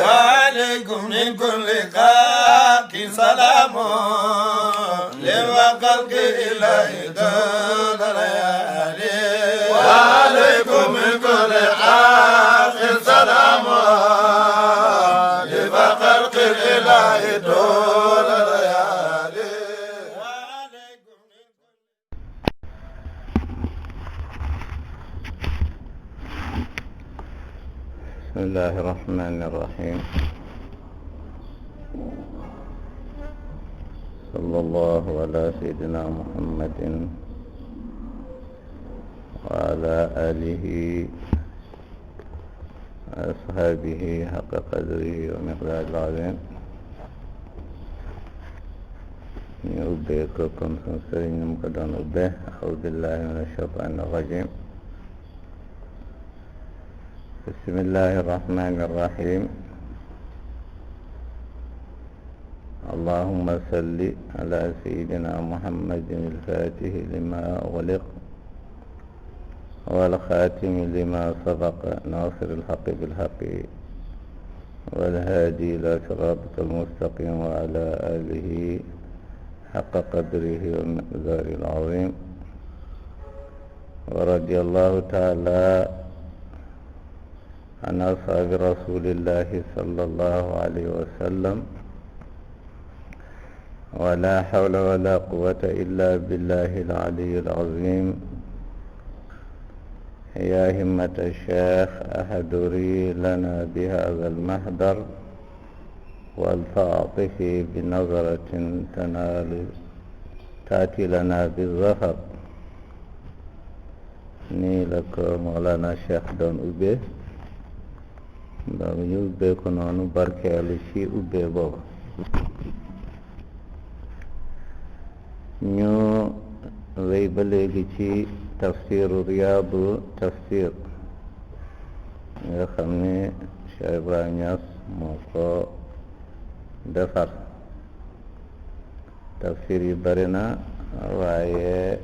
وعليكم من كل خلق سلام لوقلق إله دون ليالي وعليكم من كل خلق سلام لوقلق الإله دون ليالي. بسم الله الرحمن الرحيم. صلى الله على سيدنا محمد وعلى آله وأصحابه حق قدره ومقداره العظيم. ñu ubbee ko comme suñu sëriñ ñu mu ko doon ubbee a'uuzu billahi min ash-shaytaani r-rajiim. bismillahi irrahmani irrahim. allahumma salli ala sayidina muhammadin alfatihi lima ughliq walxaatimi lima sabaqa nasir alxaqi bilxaqi walhaadi ila siratika almustaqim wa ala alihi xaqa qadrihi wa miqdaarihi alazim. wa radiyallahu taala an ashaabi rasulillahi sallallahu alayhi wa sallam. wala hawla wala quwwata illa billahi al-aliyyi al-azim. ya himmata shaykh ahduri lana bi hadha al-mahdar walta'tifi bi nazratin taati lana bi-zafar. nii la ko Mawlana Cheikh doon ubbee donc ñu ubbee ko noonu barkeelu ci ubbee boobu. ñu wéy ba léegi ci tafsiru Riyaadu tafsir nga xam ne Cheikh Ibrahima Niass moo ko defar. tafsir yi bari na waaye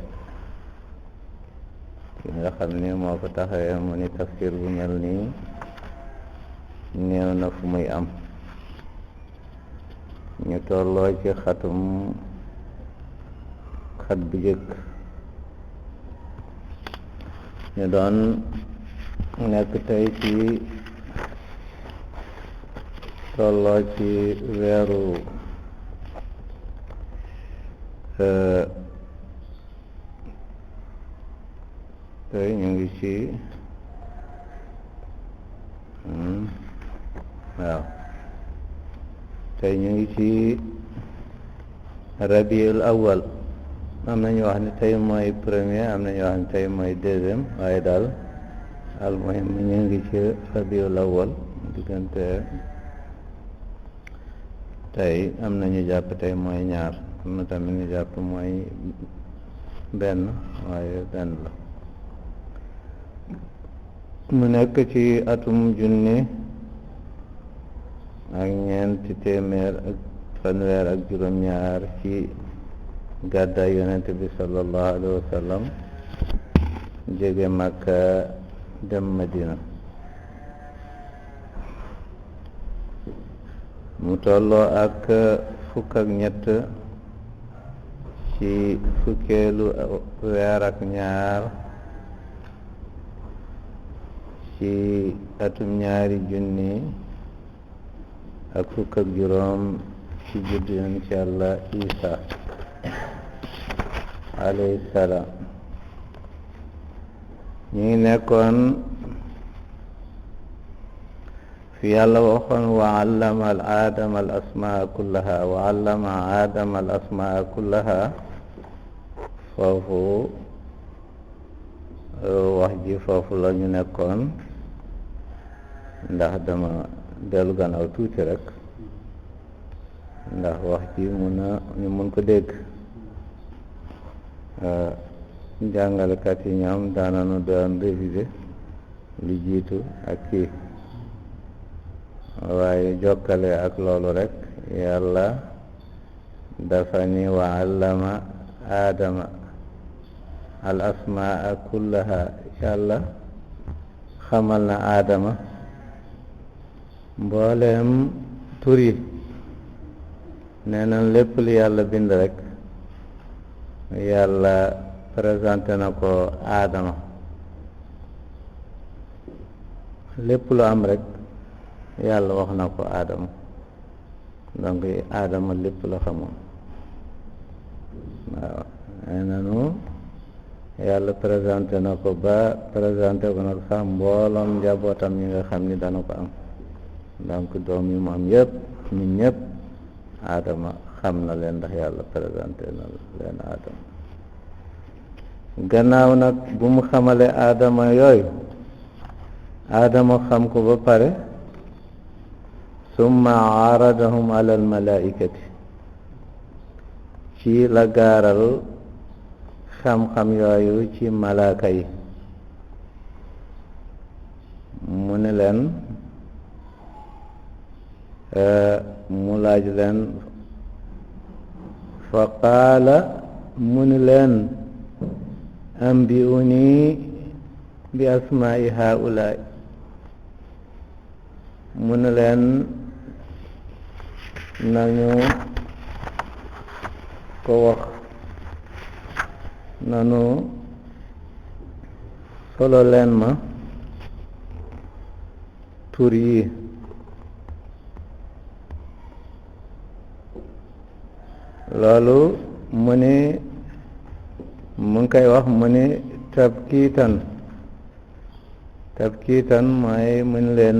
ki nga xam ne moo ko taxawee mu ni tafsir bu mel nii néew na fu muy am. ñu tolloo ci xat bu jëkk ñu doon nekk tey ci tolloo ci weeru tey ñu ngi ci waaw tey ñu ngi ci rabiul awal. am nañu wax ne tey mooy premier, am nañu wax ne tey mooy deuxième, waaye daal al muhim ñu ngi ci rabiul awal. diggante tey am nañu jàpp tey mooy ñaar, am na tamit ñu jàpp mooy benn, waaye benn la. mu nekk ci atum junni ak ñeenti téeméer ak fanweer ak juróom-ñaar ci gàddaay yonent bi sallallahu alayhi wa sallam jóge Makka dem Madina. mu tolloo ak fukk ak ñett ci fukkeelu weer ak ñaar ci atum ñaari junni ak fukk ak juróom ci juddu yonent Yàlla Isa alayhi salaam. ñu ngi nekkoon fi Yàlla waxoon wa allama al aadama al asmaa kullaha wa allama aadama al asmaa kullaha. foofu wax ji foofu la ñu nekkoon, ndax dama dellu gannaaw tuuti rek ndax wax ji ñu mun ko dégg. jàngalekat yi ñoom daananu doon réviser lu jiitu ak kii, waaye jokkale ak loolu rek Yàlla dafa ni wa allama aadama al asmaa kullaha. Yàlla xamal na aadama mbooleem tur yi nee na lépp li yàlla bind rek yàlla présenté na ko aadama lépp lu am rek yàlla wax na ko aadama donc aadama lépp la xamoon waaw nee nanu yàlla présenté na ko ba présenté ko nag sax mbooloom njabootam yi nga xam ni dana ko am donc doom yi mu am yëpp ñun ñëpp aadama xam na leen ndax yàlla présenté na leen aadama gannaaw nag bu mu xamale aadama yooyu aadama xam ko ba pare summa aaradahum ala almalaikati ci la gaaral xam-xam yooyu ci malaaka yi mu ne leen mu laaj leen fa qaala mu ne leen ambi'uni bi asmaa'i haa'ulaa'i mu ne leen nañu ko wax nanu solo leen ma tur yi loolu mu ni mu ngi koy wax mu ni tabkiitan mooy mun leen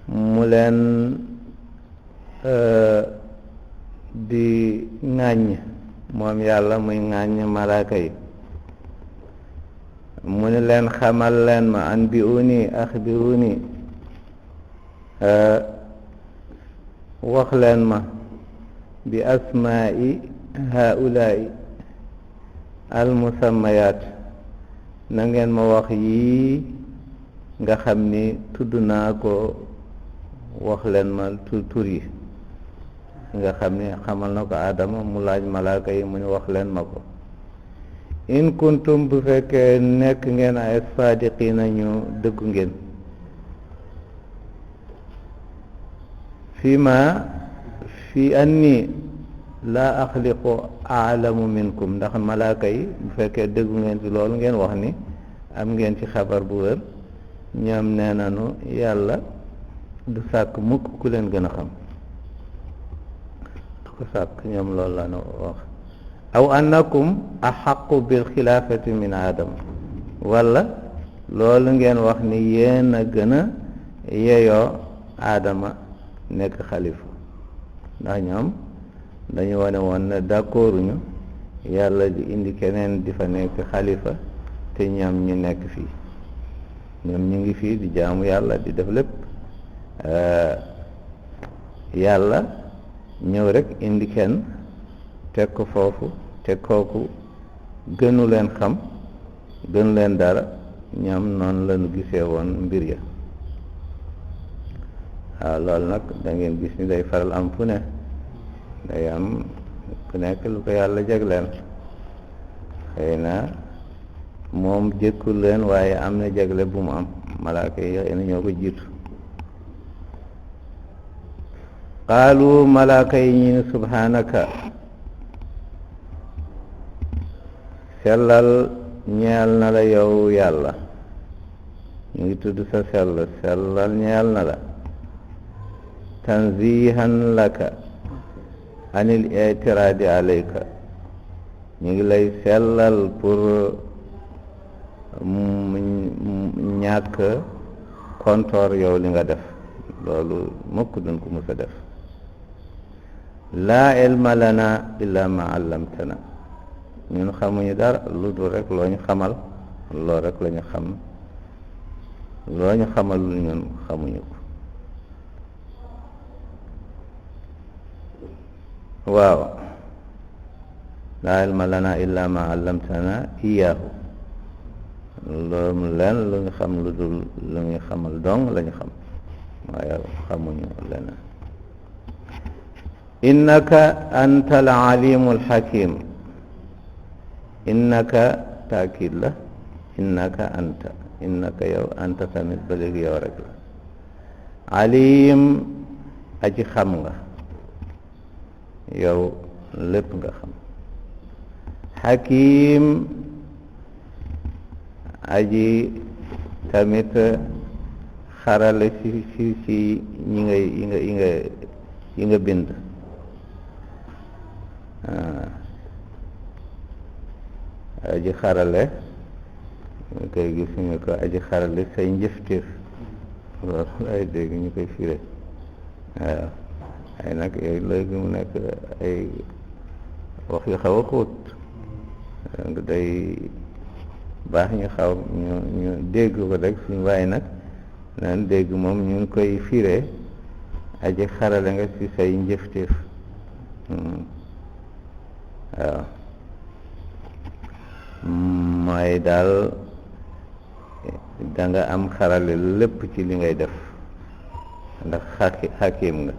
mu leen di ŋàññ moom yàlla muy ŋàññ malaaka yi mu ni leen xamal leen ma anbi'uni axbiruni wax leen ma bi asmaa'i haa'ulaa'i almusammayaat na ngeen ma wax yii nga xam ni tudd naa ko wax leen ma tur yi nga xam ni xamal na ko Adama mu laaj malaaka yi mu ni wax leen ma ko in kuntum bu fekkee nekk ngeen ay saadiqiina ñu dëggu ngeen fi anni laa axliqu aalamu minkum ndax malaaka yi bu fekkee dëggu ngeen ci loolu ngeen wax ni am ngeen ci xabar bu wér ñoom nee nanu yàlla du sàkk mukk ku leen gën a xam du ko sàkk ñoom loolu la nu wax aw annakum axaqu bil xilaafati min aadam wala loolu ngeen wax ni yéen a gën a yeyoo aadama nekk xalifa ndax ñoom dañu wane woon ne d'accorduñu yàlla di indi keneen di fa nekk xalifa te ñoom ñu nekk fii ñoom ñu ngi fii di jaamu yàlla di def lépp yàlla ñëw rek indi kenn teg ko foofu te kooku gënu leen xam gënu leen dara ñoom noonu lañu gisee woon mbir ya waaw loolu nag da ngeen gis ni day faral am fu ne day am ku nekk lu ko yàlla jagleel xëy na moom jëkkul leen waaye am na jagle bu mu am malaaka yi xëy na ñoo ko jiitu qaalu malaaka yi ñi ne subhanaka sellal ñeel na la yow yàlla ñu ngi tudd sa sellal ñeel na la tanzihan laka anil i'tiraadi alayka ñu ngi lay sellal pour ñàkk kontoor yow li nga def loolu mukk duñ ko mës a def laa ilma lana illa ma allamtana ñun xamuñu dara lu dul rek loo ñu xamal loolu rek la ñu xam loo ñu xamalul ñun xamuñu ko waaw laa ilma lana illa ma allamtana iyaahu loolu leen lu ñu xam lu dul lu ñu xamal dong la ñu xam waaye xamuñu leneen innaka anta al alimu al hakim innaka taakid la innaka anta yow anta tamit ba léegi yow rek la alim aji xam nga yow lépp nga xam hakim aji tamit xarale ci yi nga bind aji xarale ñu koy gis ñu ko aji xarale say njëfteef loolu ay dégg ñu koy firé waaw ay nag yooyu léegi mu nekk ay wax yu xaw a xóot donc day baax ñu xaw ñu dégg ko rek suñu waaye nag naan dégg moom ñu ngi koy firé aji xarale nga ci say njëfteef waaw mooy daal da nga am xarale lépp ci li ngay def ndax xakim nga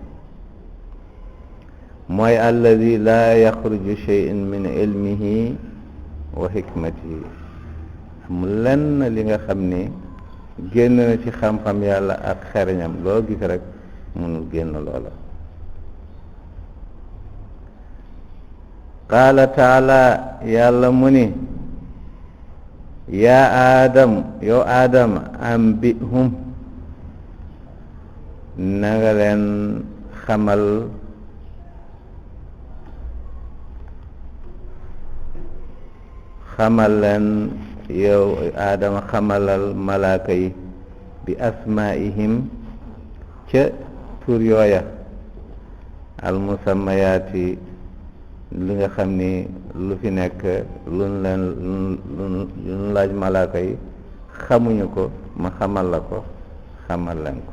mooy alladi laa yaxruju shay'un min ilmihi wa hikmatihi amul lenn li nga xam ni génn na ci xam-xam yàlla ak xereñam loo gis rek mënul génn loola qaala taala yàlla mu ni yaa aadam yow aadam ambihum na nga leen xamal leen yow aadama xamalal malaaka yi bi asmaa'ihim ca tur yooya almusamayaati li nga xam ni lu fi nekk luñ laaj malaaka yi xamuñu ko ma xamal la ko xamal leen ko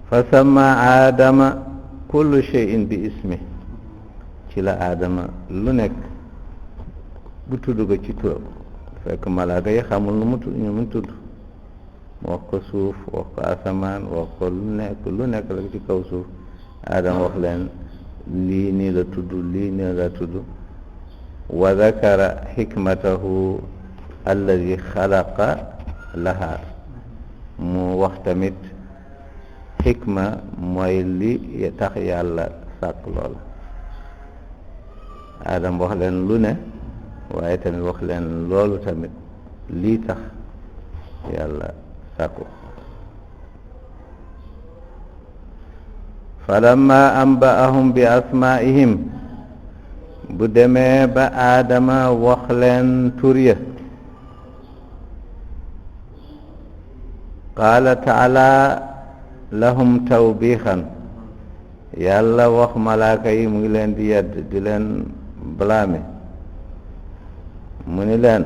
fa sama aadama kullu shay'in bi ismi ci la aadama lu nekk bu tudd ko ci turam fekk malaaka yi xamul ñu mu tudd wax ko suuf wax ko asamaan wax ko lu nekk la ci kaw suuf aadama wax leen lii nii la tudd lii nii la tudd wa dakara xikmatahu alladi xalaqa laha mu wax tamit xikma mooy li tax yàlla sàkk loola Adam wax leen lu ne waaye tamit wax leen loolu tamit lii tax yàlla sàkku falamma amba'ahum bi asmaa'ihim bu demee ba aadama wax leen tur ya qaala taala lahum tawbiixan yàlla wax malaaka yi mu ngi leen di yedd di leen blâmer mu ni leen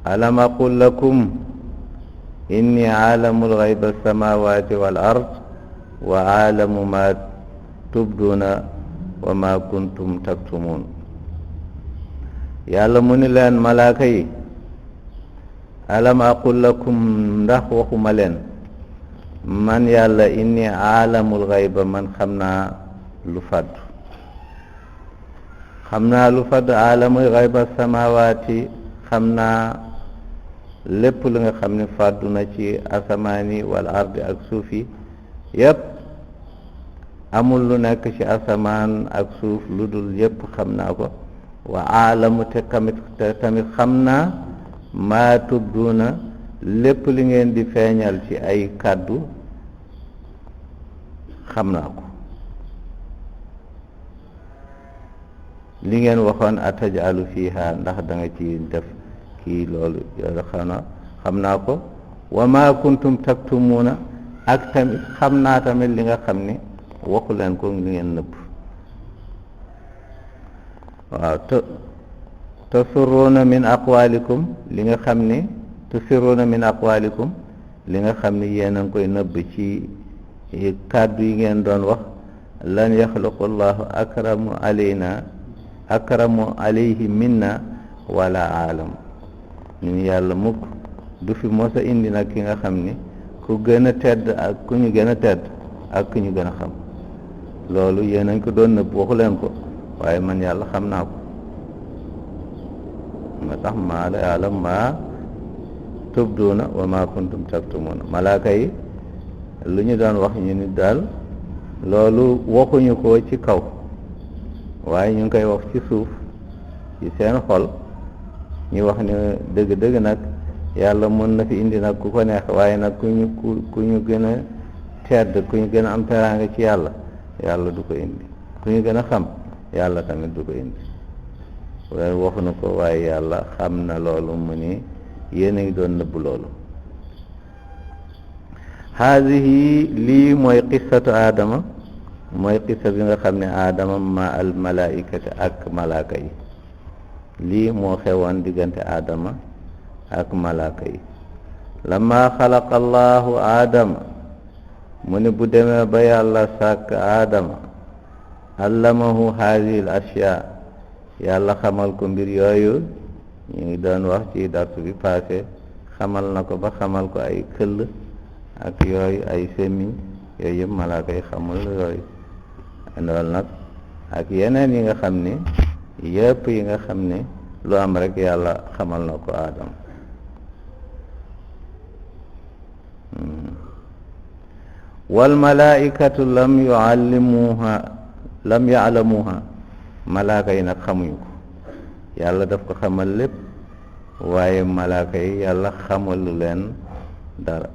alam aqul lakum inni aalamu lgayba alsamawati wal ard wa aalamu ma tubduna wa ma kuntum taktumun yàlla mu ni leen malaaka yi alam aqul lakum ndax waxuma leen man yàlla inni aalamul gayba man xam naa lu faddu aalamul gayba samawaati xam naa lépp lu nga xam ne fàddu na ci asamaani wal ardi ak suuf yi yépp amul lu nekk ci asamaan ak suuf lu dul yépp xam naa ko wa aalamu te tamit xam naa maa tubduuna lépp li ngeen di feeñal ci ay kàddu xam naa ko li ngeen waxoon atajalu fiha ndax da nga ci def kii loolu xam naa ko wa ma kuntum taktumuuna ak tamit xam naa tamit li nga xam ni waxu leen ko li ngeen nëbb waaw tasurruuna min aqwalikum li nga xam ni tusirruuna min aqwalikum li nga xam ni yéen a ngi koy nëbb ci kàddu yi ngeen doon wax lan yaxluqu llahu akramu alayhi minna wala aalam ñun yàlla mukk du fi mos a indi nag ki nga xam ni ku gën a tedd ak ku ñu gën a tedd ak ku ñu gën a xam loolu yéen a ngi ko doon nëbb waxu leen ko waaye man yàlla xam naa ko ma tax maa la yàlla maa tubduuna wa ma kuntum taktumuuna malaaka yi lu ñu doon wax ñu ni daal loolu waxuñu ko ci kaw waaye ñu ngi koy wax ci suuf ci seen xol ñu wax ne dëgg-dëgg nag yàlla mën na fi indi nag ku ko neex waaye nag ku ñu gën a tedd ku ñu gën a am teraanga ci yàlla yàlla du ko indi ku ñu gën a xam yàlla tamit du ko indi waaye waxuñu ko waaye yàlla xam na loolu mu ni yéen a ngi doon nëbb loolu haadihi lii mooy qissatu aadama mooy qissa bi nga xam ne aadama ma al malaikati ak malaaka yi lii moo xewoon diggante aadama ak malaaka yi lamma xalaqa allahu aadama mu ne bu demee ba yàlla sàkk aadama allamahu haadihi al ashyaa yàlla xamal ko mbir yooyu ñu ngi doon wax ci darsu bi passé xamal na ko ba xamal ko ay këll ak yooyu ay semmiñ yooyu yëpp malaaka yi xamul yooyu loolu nag ak yeneen yi nga xam ne yëpp yi nga xam ne lu am rek yàlla xamal na ko aadama wal malaikatu lam yaalamuha malaaka yi nag xamuñu ko yàlla daf ko xamal lépp waaye malaaka yi yàlla xamalu leen dara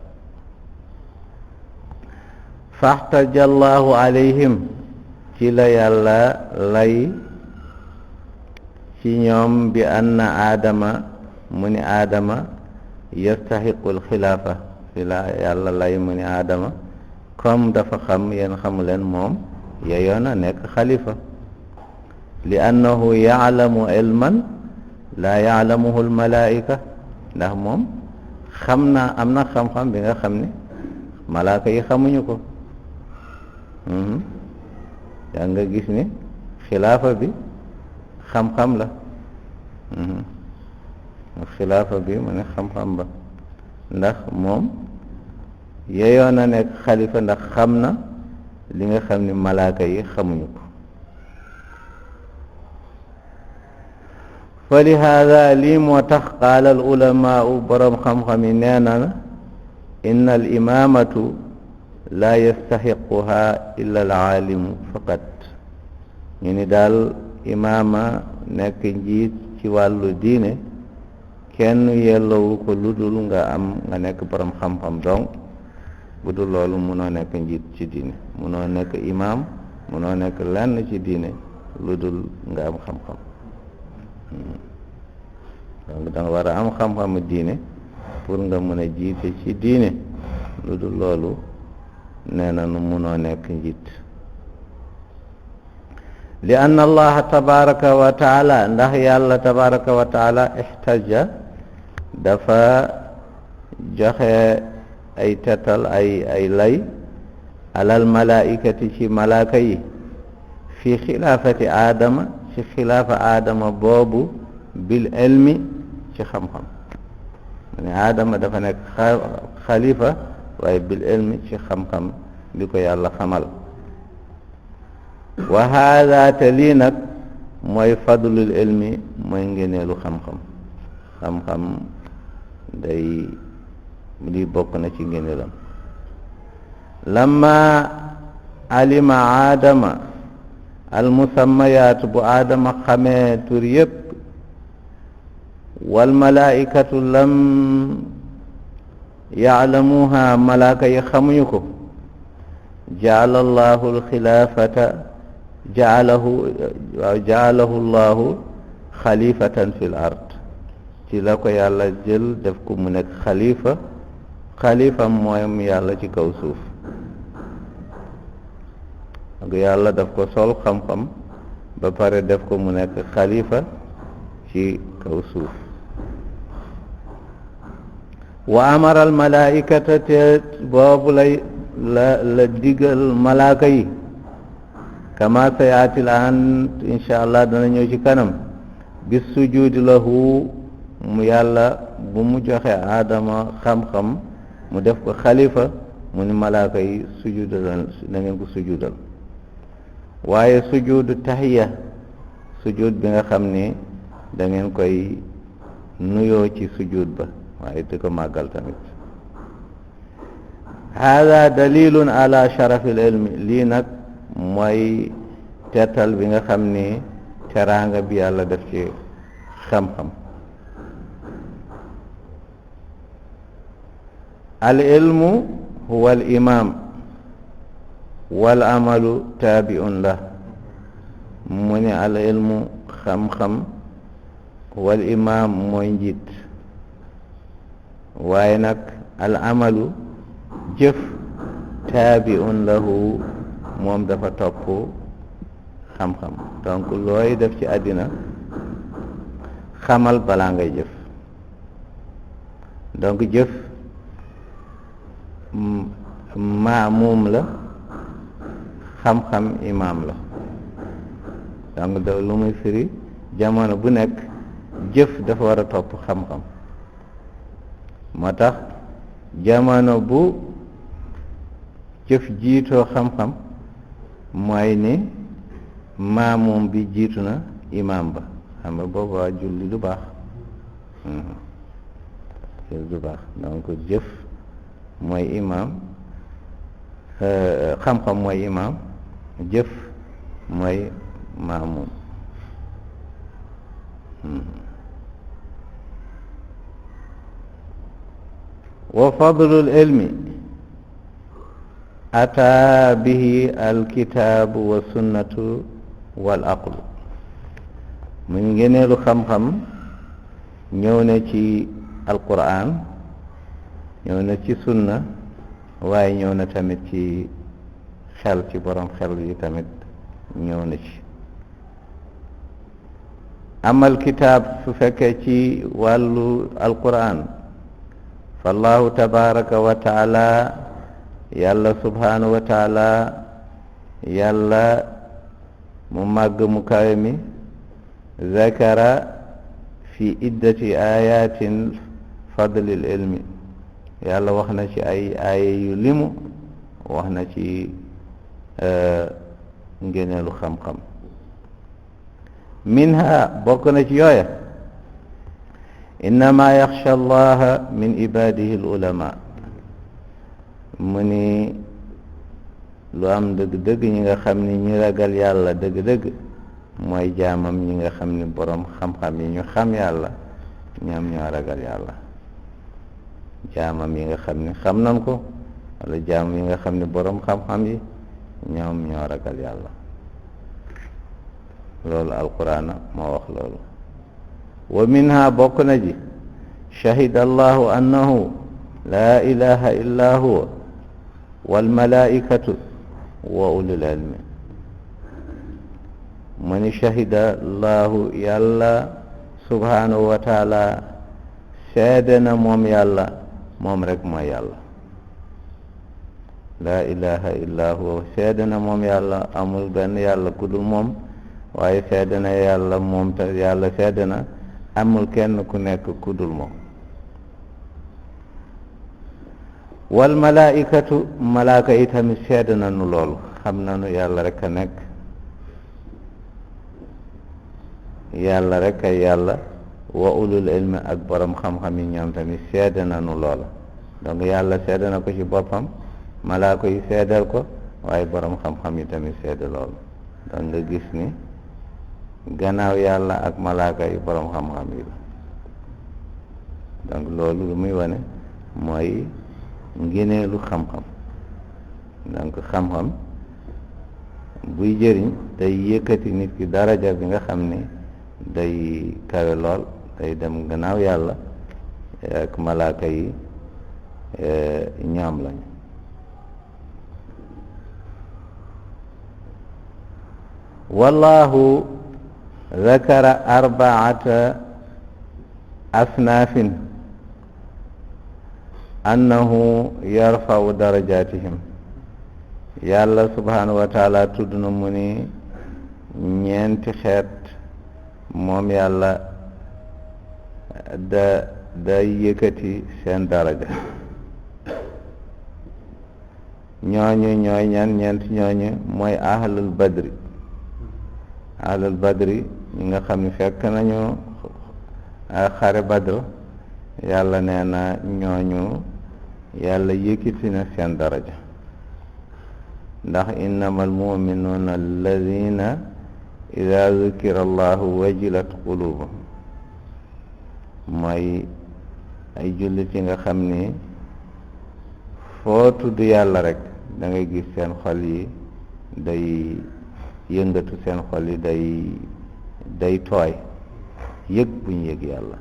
faxtaja allahu alayhim ci la yàlla lay ci ñoom bi anna aadama mu ni aadama yastaxiqul xilaafa ci la yàlla lay mu ni aadama comme dafa xam yéen xamu leen moom yeyoon na nekk xalifa li annahu yaalamu ilman laa yaalamuhu almalaika ndax moom xam na am na xam-xam bi nga xam ne malaaka yi xamuñu ko yaa nga gis ni xilaafa bi xam-xam la xilaafa bi mu ne xam-xam ba ndax moom yeyoon na nekk xalifa ndax xam na li nga xam ni malaaka yi xamuñu ko fa lihaada lii moo tax qaala al ulamaau boroom xam-xam yi nee na inna al imaamatu laa yastaxiquha illa al aalimu faqat ñu ni daal imaama nekk njiit ci wàllu diine kenn yellowu ko lu dul nga nekk boroom xam-xam donc bu dul loolu munoo nekk njiit ci diine munoo nekk imaam munoo nekk lenn ci diine lu dul nga am xam-xam donc da nga war a am xam-xamu diine pour nga mën a jiite ci diine lu dul loolu nee na nu munoo nekk njiit li anna allaha tabaraka wa taala ndax yàlla tabaraka wa taala ixtaja dafa joxe ay tetal ay lay alal malaikati ci malaaka yi fi xilaafati aadama ci xilaafa aadama boobu bil ilmi ci xam-xam ne aadama dafa nekk xalifa waaye bil ilmi ci xam-xam bi ko yàlla xamal wa haada te lii nag mooy fadlul ilmi mooy ngeneelu xam-xam xam-xam day lii bokk na ci ngeneelam lamma alima aadama almusammayaat bu aadama xamee tur yépp wal malaikatu lam yaalamuha malaaka yi xamuñu ko jaala allahu alxilaafata jaalahu llahu xalifatan fi l ard ci la ko yàlla jël def ko mu nekk xalifa mooyam yàlla ci kaw suuf ak yàlla daf ko sol xam-xam ba pare def ko mu nekk xalifa ci kaw suuf wa amara al malaikata te boobu la digal malaaka yi kama sayaatil an insha allah dana ñëw ci kanam bis sujudi lahu mu yàlla bu mu joxe aadama xam-xam mu def ko xalifa mu ni malaaka yi sujudal na ngeen ko sujudal waaye sujudu tahiya sujud bi nga xam ni da ngeen koy nuyoo ci sujud ba waaye di ko màggal tamit. hada dalilun ala sharafil ilmi, lii nag mooy tettal bi nga xam ni teraanga bi yàlla def ci xam-xam. al ilmu huwa al imam wal amalu taabiun la. mu ne al ilmu xam-xam wal imam mooy njiit, waaye nag al amalu jëf taabiun lahu moom dafa topp xam-xam. donc looy def ci àddina xamal balaa ngay jëf. donc jëf maamum la, xam-xam imaam la. donc da lu muy firi jamono bu nekk jëf dafa war a topp xam-xam. moo tax jamono bu jëf jiitoo xam-xam mooy ni maamum bi jiitu na imaam ba. xam nga boobu waa julli du baax. julli du baax. donc jëf mooy imaam, xam-xam mooy imaam, jëf mooy maamum. wa fadlul ilmi ataa bihi alkitaabu wa sunnatu wal aqlu. mu ngeneelu xam-xam ñëw na ci alquran, ñëw na ci sunna, waaye ñëw na tamit ci xel, ci borom xel yi tamit ñëw na ci. amal kitaab su fekkee ci wàllu alquran, fallahu tabaraka wa taala, yàlla subhanahu wa taala, yàlla mu màgg mu kawe mi, zakara fi iddati ayatin fadlil ilmi, yàlla wax na ci ay aaya yu limu, wax na ci ngeneelu xam-xam. minha bokk na ci yooya innama yaxsha allaha min ibadihi al ulama. mu ni lu am dëgg-dëgg ñi nga xam ni ñi ragal yàlla dëgg-dëgg mooy jaamam ñi nga xam ni borom xam-xam yi ñu xam yàlla ñoom ñoo ragal yàlla. jaamam yi nga xam ni xam nan ko, wala jaamam yi nga xam ni borom xam-xam yi ñoom ñoo ragal yàlla. loolu alquraan moo wax loolu. wa minha bokk na ji shahida allahu annahu laa ilaha illa huwa wal malaikatu wa ulul ilmi. mu ni shahida allahu, yàlla subhanahu wa taala seede na moom yàlla, moom rek mooy yàlla. laa ilaha illa huwa, seede na moom yàlla, amul benn yàlla ku dul moom, waaye seede na yàlla moom te yàlla seede na amul kenn ku nekk ku dul moom. wal malaikatu, malaaka yi tamit seede nañu loolu, xam nañu yàlla rek a nekk, yàlla rek ay yàlla. wa ulul ilmi, ak borom xam-xam yi ñoom tamit seede nañu loola. donc yàlla seede na ko ci boppam, malaaka yi seedal ko, waaye borom xam-xam yi tamit seede loolu. donc nga gis ni gannaaw yàlla ak malaaka yi borom xam-xam yi la. donc loolu lu muy wane mooy ngeneelu xam-xam. donc xam-xam buy jëriñ day yëkkati nit ki daraja bi nga xam ni day kawe lool, day dem gannaaw yàlla ak malaaka yi ñoom lañu. wallahu zakara arbaata asnaafin annahu yarfau darajatihim. yàlla subhanahu wa taala tudd na mu ni ñeenti xeet moom yàlla da yëkkati seen daraja. ñooñu ñooy ñan? ñeent ñooñu mooy ahlul badri. ahlul badri ñi nga xam ne fekk nañu xare badr, yàlla nee na ñooñu yàlla yëkkati na seen daraja ndax innama almuminuuna alladina ida zukira allahu wajilat qulubuhum mooy ay jullit yi nga xam ni foo tudd yàlla rek da ngay gis seen xol yi day yëngatu, seen xol yi day tooy yëg bu ñu yëg yàlla.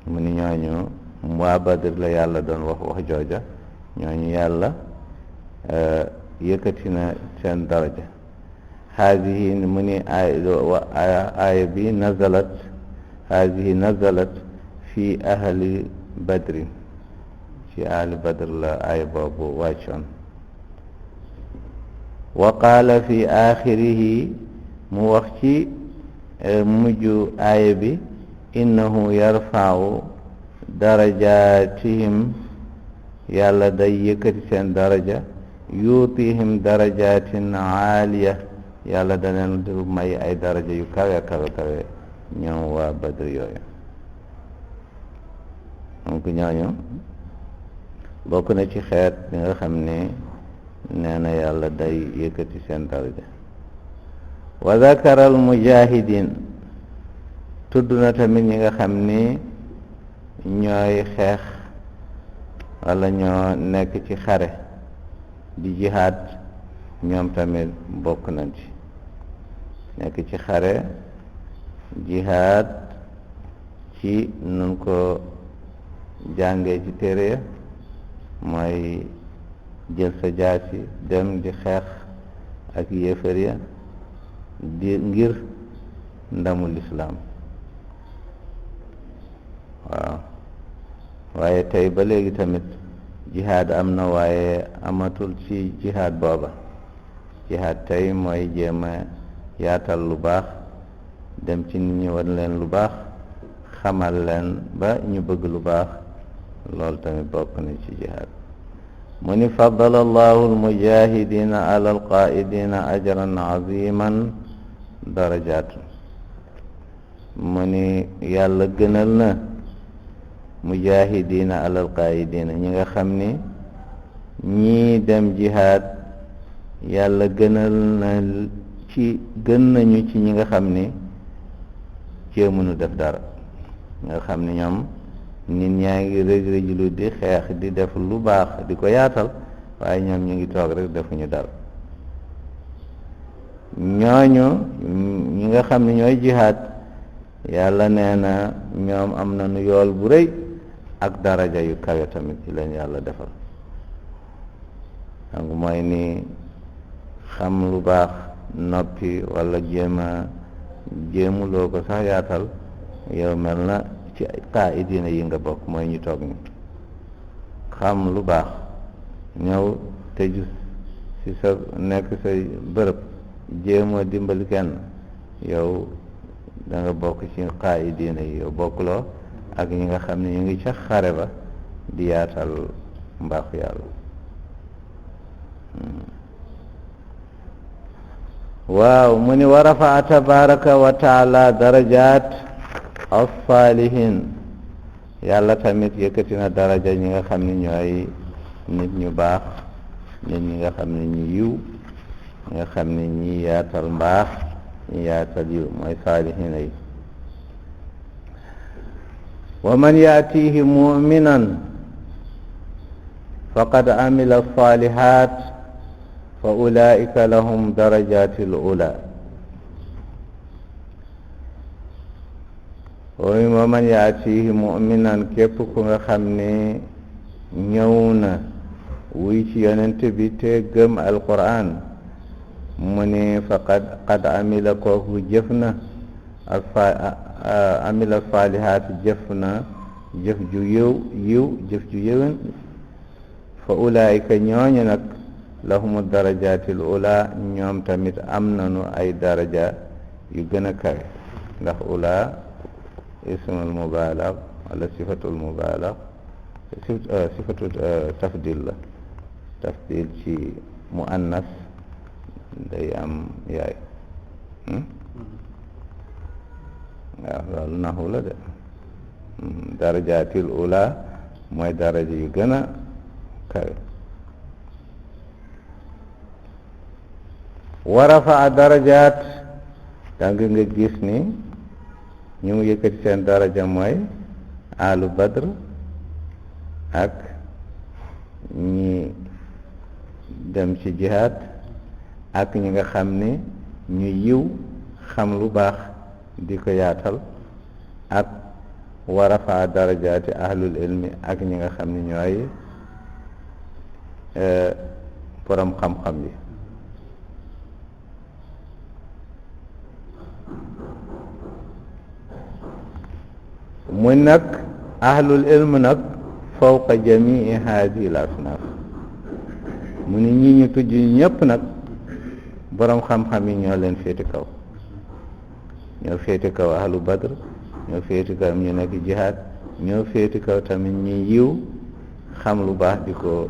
mu ni ñooñu waa Badr la yàlla doon wax jooja, ñooñu yàlla yëkkati na seen daraja. haadihi mu ni aaya bi nazalat fi ahli badrin, ci ahli badr la aaya boobu wàccoon. wa qaala fi axirihi, mu wax ci mujj aaya bi innahu yarfau darajatihim, yàlla day yëkkati seen daraja, yuutihim darajatin aaliya, yàlla da leen di may ay daraja yu kawe kawe ñoom waa Badr yooyu. donc ñooñu bokk na ci xeet bi nga xam ne nee na yàlla day yëkkati seen daraja. wa zakara al mujahidin, tudd na tamit ñi nga xam ni ñooy xeex wala ñoo nekk ci xare di jihaad, ñoom tamit bokk nañ ci nekk ci xare jihaad ci nun ko jàngee ci téere mooy jël sa jaasi dem di xeex ak yéefar ya di ngir ndamul islaam. waaw waaye tey ba léegi tamit jihaad am na, waaye amatul ci jihaad booba. jihaad tey mooy jéem a yaatal lu baax, dem ci nit ñi wan leen lu baax, xamal leen ba ñu bëgg lu baax, loolu tamit bokk na ci jihaad. mu ni faddala allahu almujahidina ala alqaidina ajran aziman darajatun, mu ni yàlla gënal na mujahidina ala alqaidina, ñi nga xam ni ñii dem jihaad yàlla gënal na gën nañu ci ñi nga xam ni jéemuñu def dara, nga xam ni ñoom nit ñaa ngi rëj-rëjlu di xeex di def lu baax di ko yaatal, waaye ñoom ñu ngi toog rek defuñu dara. ñooñu ñi nga xam ni ñooy jihaad yàlla nee na ñoom am nañu yool bu rëy ak daraja yu kawe tamit ci leen yàlla defal. donc mooy ni xam lu baax noppi wala jéemuloo ko sax yaatal, yow mel na ci qaa'idina yi nga bokk, mooy ñu toog ni xam lu baax ñëw tëju ci sa nekk say bërëb jéema dimbali kenn, yow da nga bokk ci qaa'idina yi, yow bokkuloo ak ñi nga xam ne ñu ngi ca xare ba di yaatal mbaaxu yàlla. waaw mu ni wa rafaa tabaraka wa taala darajat as-salihin, yàlla tamit yëkkati na daraja ñi nga xam ne ñooy nit ñu baax, nit ñi nga xam ne ñi yiw, ñi nga xam ne ñi yaatal mbaax, ñi yaatal yiw, mooy saalihina yi. wa man yaatihi muminan faqad amila salihat fa ulaika lahum darajatil ula. wa man yaatihi muminan, képp ku nga xam ne ñëw na wuy ci yonent bi te gëm alquran, mu ne qad amila, kooku jëf na amila salihat, jëf na jëf ju yiw jëf ju yëwén. fa ulaika ñooñu nag lahumu darajatil ula, ñoom tamit am nañu ay daraja yu gën a kawe, ndax ula ismul mubalagh wala sifatul mubalagh, sifatu tafdil la. tafdil ci muannas day am yaay. waaw loolu naxu la de. darajaatil ula mooy daraja yu gën a kawe. wa rafaa darajaat danga nga gis ni ñu mu yëkkati seen daraja mooy alu badr ak ñi dem ci jihaad ak ñi nga xam ni ñu yiw xam lu baax di ko yaatal, ak wa rafaa darajaati ahlul ilmi ak ñi nga xam ni ñooy borom xam-xam yi. mu nag ahlul ilm nag fawqa jamii haadihi al asnaaf, mu ni ñi ñu tudd ñëpp nag boroom xam-xam yi ñoo leen féeti kaw, ñoo féeti kaw ahlu badr, ñoo féeti kaw ñu nekk jihaad, ñoo féeti kaw tamit ñi yiw xam lu baax di ko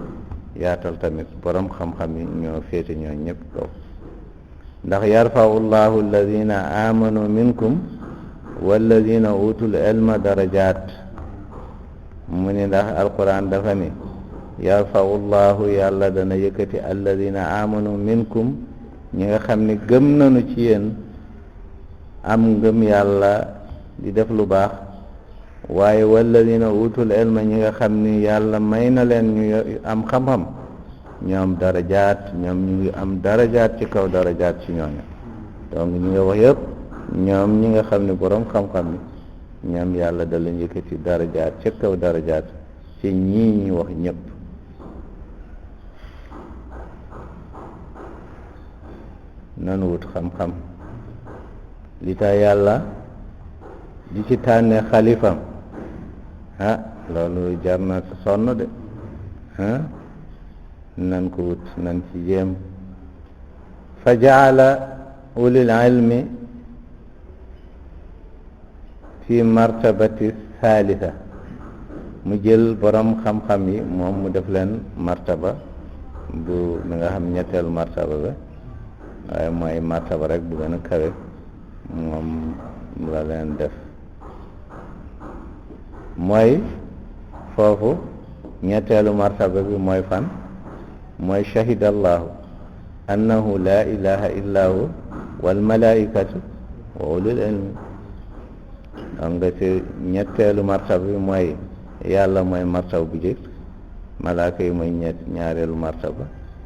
yaatal tamit boroom xam-xam yi ñoo féeti ñoo ñëpp kaw. ndax yarfau llahu alladina amanu minkum walladina utul ilma darajaat, mu ni ndax alquran dafa ni yarfau llahu yàlla dana yëkkati alladina amanu minkum ñi nga xam ni gëm nañu ci yéen am ngëm yàlla di def lu baax, waaye walladina utul ilma ñi nga xam ni yàlla may na leen ñu am xam-xam ñoom darajaat, ñoom ñu ngi am darajaat ci kaw darajaat ci ñooñu. donc ñi nga wax yëpp ñoom ñi nga xam ne boroom xam-xam ni ñoom yàlla da leen yëkkati darajaat ci kaw darajaat ci ñii ñi wax ñëpp. nanu wut xam-xam li tax yàlla di ci tànne xalifam loolu jar na sonn de nan ko wut, nan ci jéem. fa jaala ulil ilmi fi martabati thalitha, mu jël borom xam-xam yi moom mu def leen martaba bu mi nga xam ñetteelu martaba ba, waaye mooy martaba rek bu gën a kawe moom la leen def. mooy foofu ñetteelu martaba bi mooy fan, mooy shahida allahu annahu la ilaha illa hu wal malaikatu wa ulul ilmi. donc nga ci ñetteelu martaba bi mooy yàlla mooy martaba bu jëkk, malaaka yi mooy ñaareelu martaba,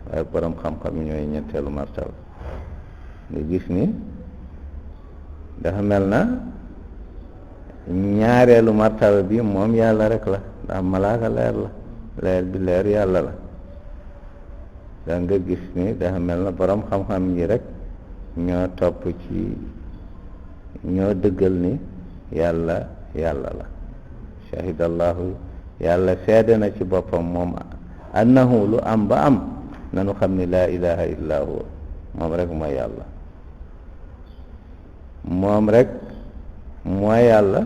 waaye borom xam-xam yi ñooy ñetteelu martaba. nga gis ni dafa mel na ñaareelu martaba bi moom yàlla rek la, ndax malaaka leer la, leer bi leer yàlla la. da nga gis ni dafa mel na borom xam-xam yi rek ñoo topp ci, ñoo dëggal ni yàlla yàlla la. shahidallahu yàlla seede na ci boppam moom annahu lu am ba am nanu xam ni laa ilaha illa huwa, moom rek mooy yàlla, moom rek mooy yàlla.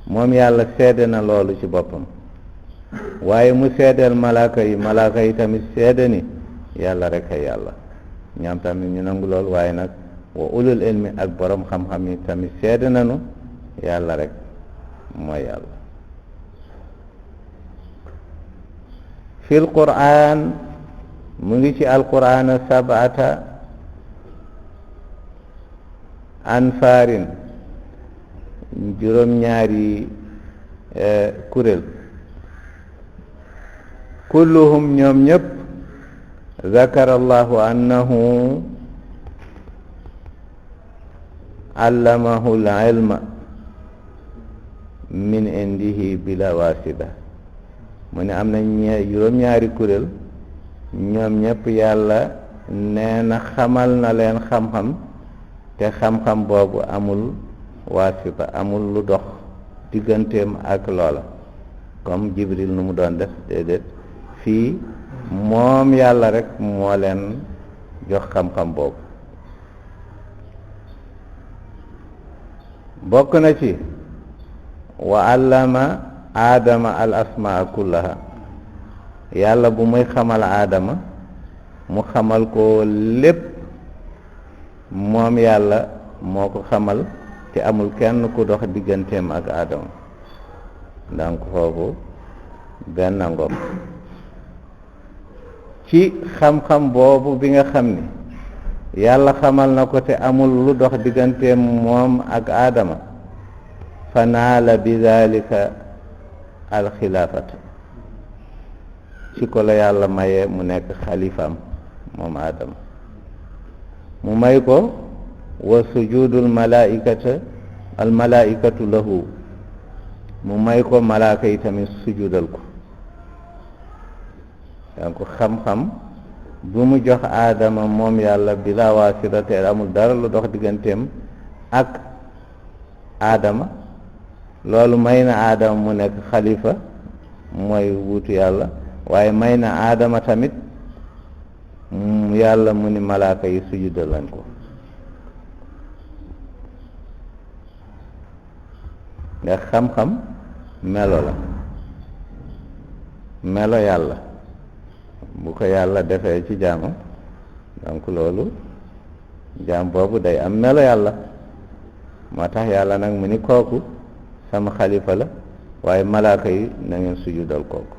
moom yàlla seede na loolu ci boppam, waaye mu seedeel malaaka yi tamit seede ni yàlla rek ay yàlla, ñoom tamit ñu nangu loolu. waaye nag wa ulul ilmi ak borom xam-xam yi tamit seede nañu yàlla rek mooy yàlla. fil qur'an mu ngi ci alqur'an sab'ata anfaarin, juróom-ñaari kuréel, kulluhum ñoom ñëpp zakara allahu annahu allamahu al-ilma min indihi bila wasida. mu ne am na juróom-ñaari kuréel, ñoom ñëpp yàlla nee na xamal na leen xam-xam, te xam-xam boobu amul wasita, amul lu dox digganteem ak loola comme Jibril nu mu doon def. déedéet, fii moom yàlla rek moo leen jox xam-xam boobu. bokk na ci wa allama aadama al asmaa kullaha, yàlla bu muy xamal aadama mu xamal ko lépp, moom yàlla moo ko xamal te amul kenn ku dox digganteem ak aadama. donc foofu benn ngoog ci xam-xam boobu bi nga xam ni yàlla xamal na ko te amul lu dox digganteem moom ak aadama fa naala bi dalika alxilaafata ci ko la yàlla mayee mu nekk xalifaam moom aadama mu may ko wa sujudul malaikatu lahu mu may ko malaaka yi tamit sujudal ko donc xam-xam bu mu jox aadama moom yàlla bila waasita te amul dara lu dox digganteem ak aadama loolu may na aadama mu nekk xalifa mooy wuutu yàlla waaye may na aadama tamit yàlla mu ni malaaka yi sujudal lañ ko ndax xam-xam melo la melo yàlla bu ko yàlla defee ci jaamam donc loolu jaam boobu day am melo yàlla moo tax yàlla nag mu ni kooku sama xalifa la waaye malaaka yi na ngeen sujudal kooku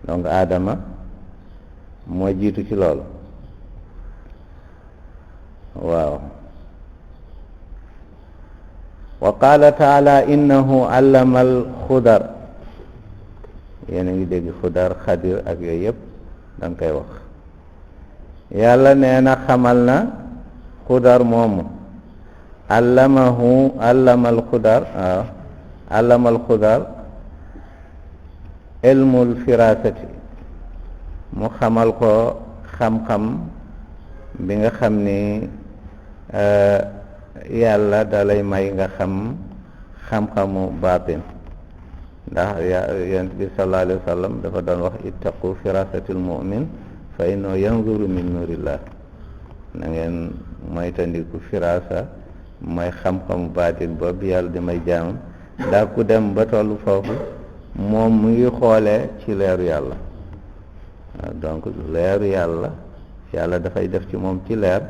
donc aadama moo jiitu ci loolu waaw wa qaala taala innahu allama al xudar yéen a ngi dégg xudar xadir ak yooyu yëpp da nga koy wax yàlla nee na xamal na xudar moomu allamal xudar waaw allamal xudar ilmul firasati mu xamal ko xam-xam bi nga xam ni yàlla dalay may nga xam-xamu baatin ndax yonent bi sallallahu alayhi wa sallam dafa doon wax ittaqu firasatil mu'min fa innahu yanzuru min nurillah na ngeen moytandiku firasa mooy xam-xamu baatin boobu yàlla di may jaamam ndax ku dem ba tollu foofu moom mu ngi xoolee ci leeru yàlla donc leeru yàlla dafay def ci moom ci leer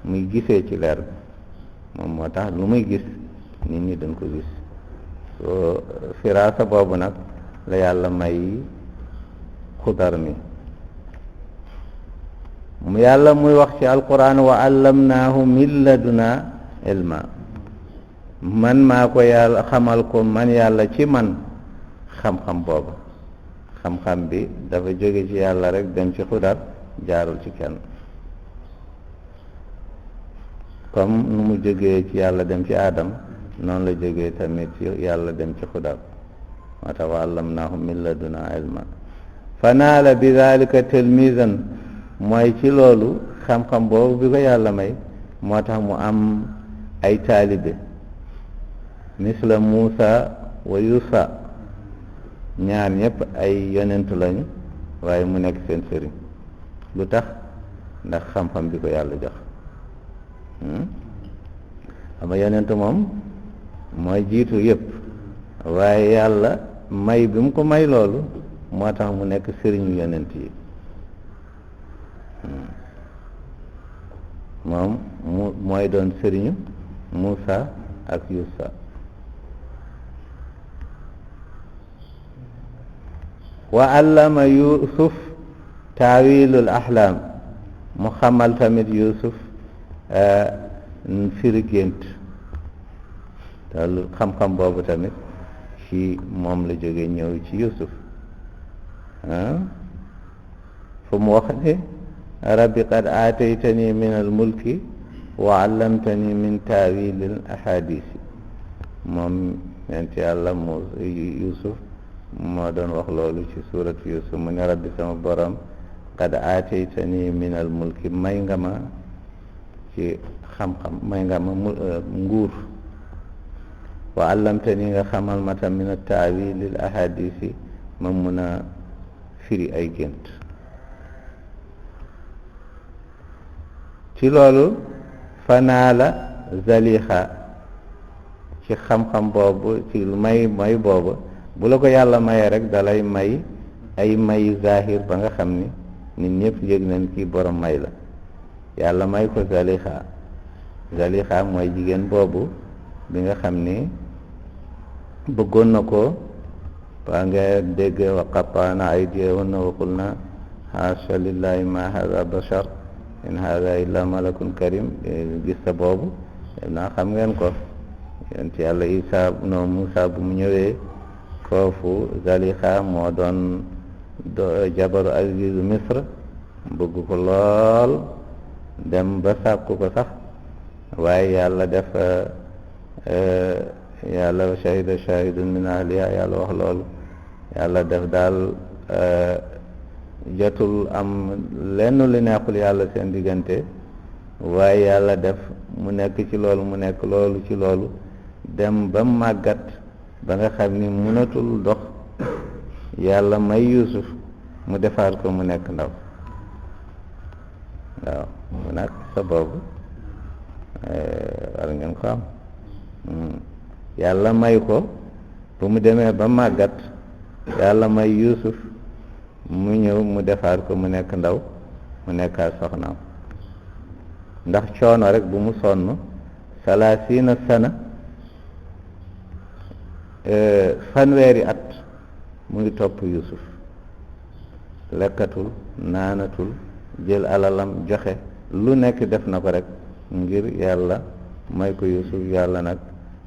muy gisee ci leer bi moom moo tax lu muy gis nit ñi dañ ko gis so firaasa boobu nag la yàlla may xudar mi mu yàlla muy wax ci alquran wa allamnaahu min laduna ilma man maa ko yàlla xamal ko man yàlla ci man xam-xam boobu xam-xam bi dafa jóge ci yàlla rek dem ci xudar jaarul ci kenn comme nu mu jógee ci yàlla dem ci aadam noonu la jógee tamit ci yàlla dem ci xudar moo tax wa allamnaahu min laduna ilma fa naala bi dalika tilmisan mooy ci loolu xam-xam boobu bi ko yàlla may moo tax mu am ay taalibe misla Muusa wa Yusa ñaar ñëpp ay yonent lañu waaye mu nekk seen sëriñ lu tax ndax xam-xam bi ko yàlla jox xam nga yonent moom mooy jiitu yëpp waaye yàlla may bi mu ko may loolu moo tax mu nekk sëriñu yonent yi moom mooy doon sëriñu Muusa ak Yusa wa allama Yusuf taawilul ahlaam mu xamal tamit Yusuf firi gént te xam-xam boobu tamit ci moom la jóge ñëw ci Yusuf fu mu wax ne rabbi qad aataytani min al mulki wa allamtani min taawilil ahadisi moom yonent yàlla moo Yusuf moo doon wax loolu ci suurat Yusuf mu ne rabbi sama borom qad aataytani min al mulki may nga ma ci xam-xam may nga ma nguur wa allamtani nga xamal ma tam min taawilil ahadisi ma mun a firi ay gént ci loolu fanaala zalixa ci xam-xam boobu ci may boobu bu la ko yàlla mayee rek dalay may ay may zahir ba nga xam ni nit ñëpp yëg nañ kii borom may la yàlla may ko zalixa mooy jigéen boobu bi nga xam ni bëggoon na ko waa nga dégg wa qattaana aydiyahunna wa qulna haasha lillahi ma hada bashar in hada illa malakun karim gis sa boobu naa xam ngeen ko yonent yàlla Isa no Musa bu mu ñëwee foofu Zalixa moo doon jabaru azizu Misr bëgg ko lool dem ba sàkku ko sax waaye yàlla def yàlla shahida shahidun min ahliha yàlla wax loolu yàlla def daal jotul am lenn lu neexul yàlla seen diggante waaye yàlla def mu nekk ci loolu mu nekk loolu ci loolu dem ba màggat ba nga xam ni mënatul dox yàlla may Yuusuf mu defaat ko mu nekk ndaw waaw mu nag sa boobu war ngeen ko am yàlla may ko bu mu demee ba màggat yàlla may Yuusuf mu ñëw mu defaat ko mu nekk ndaw mu nekkaat soxnaam ndax coono rek bu mu sonn 30 sana fanweeri at mu ngi topp Yuusuf lekkatul naanatul jël alalam joxe lu nekk def na ko rek ngir yàlla may ko Yuusuf yàlla nag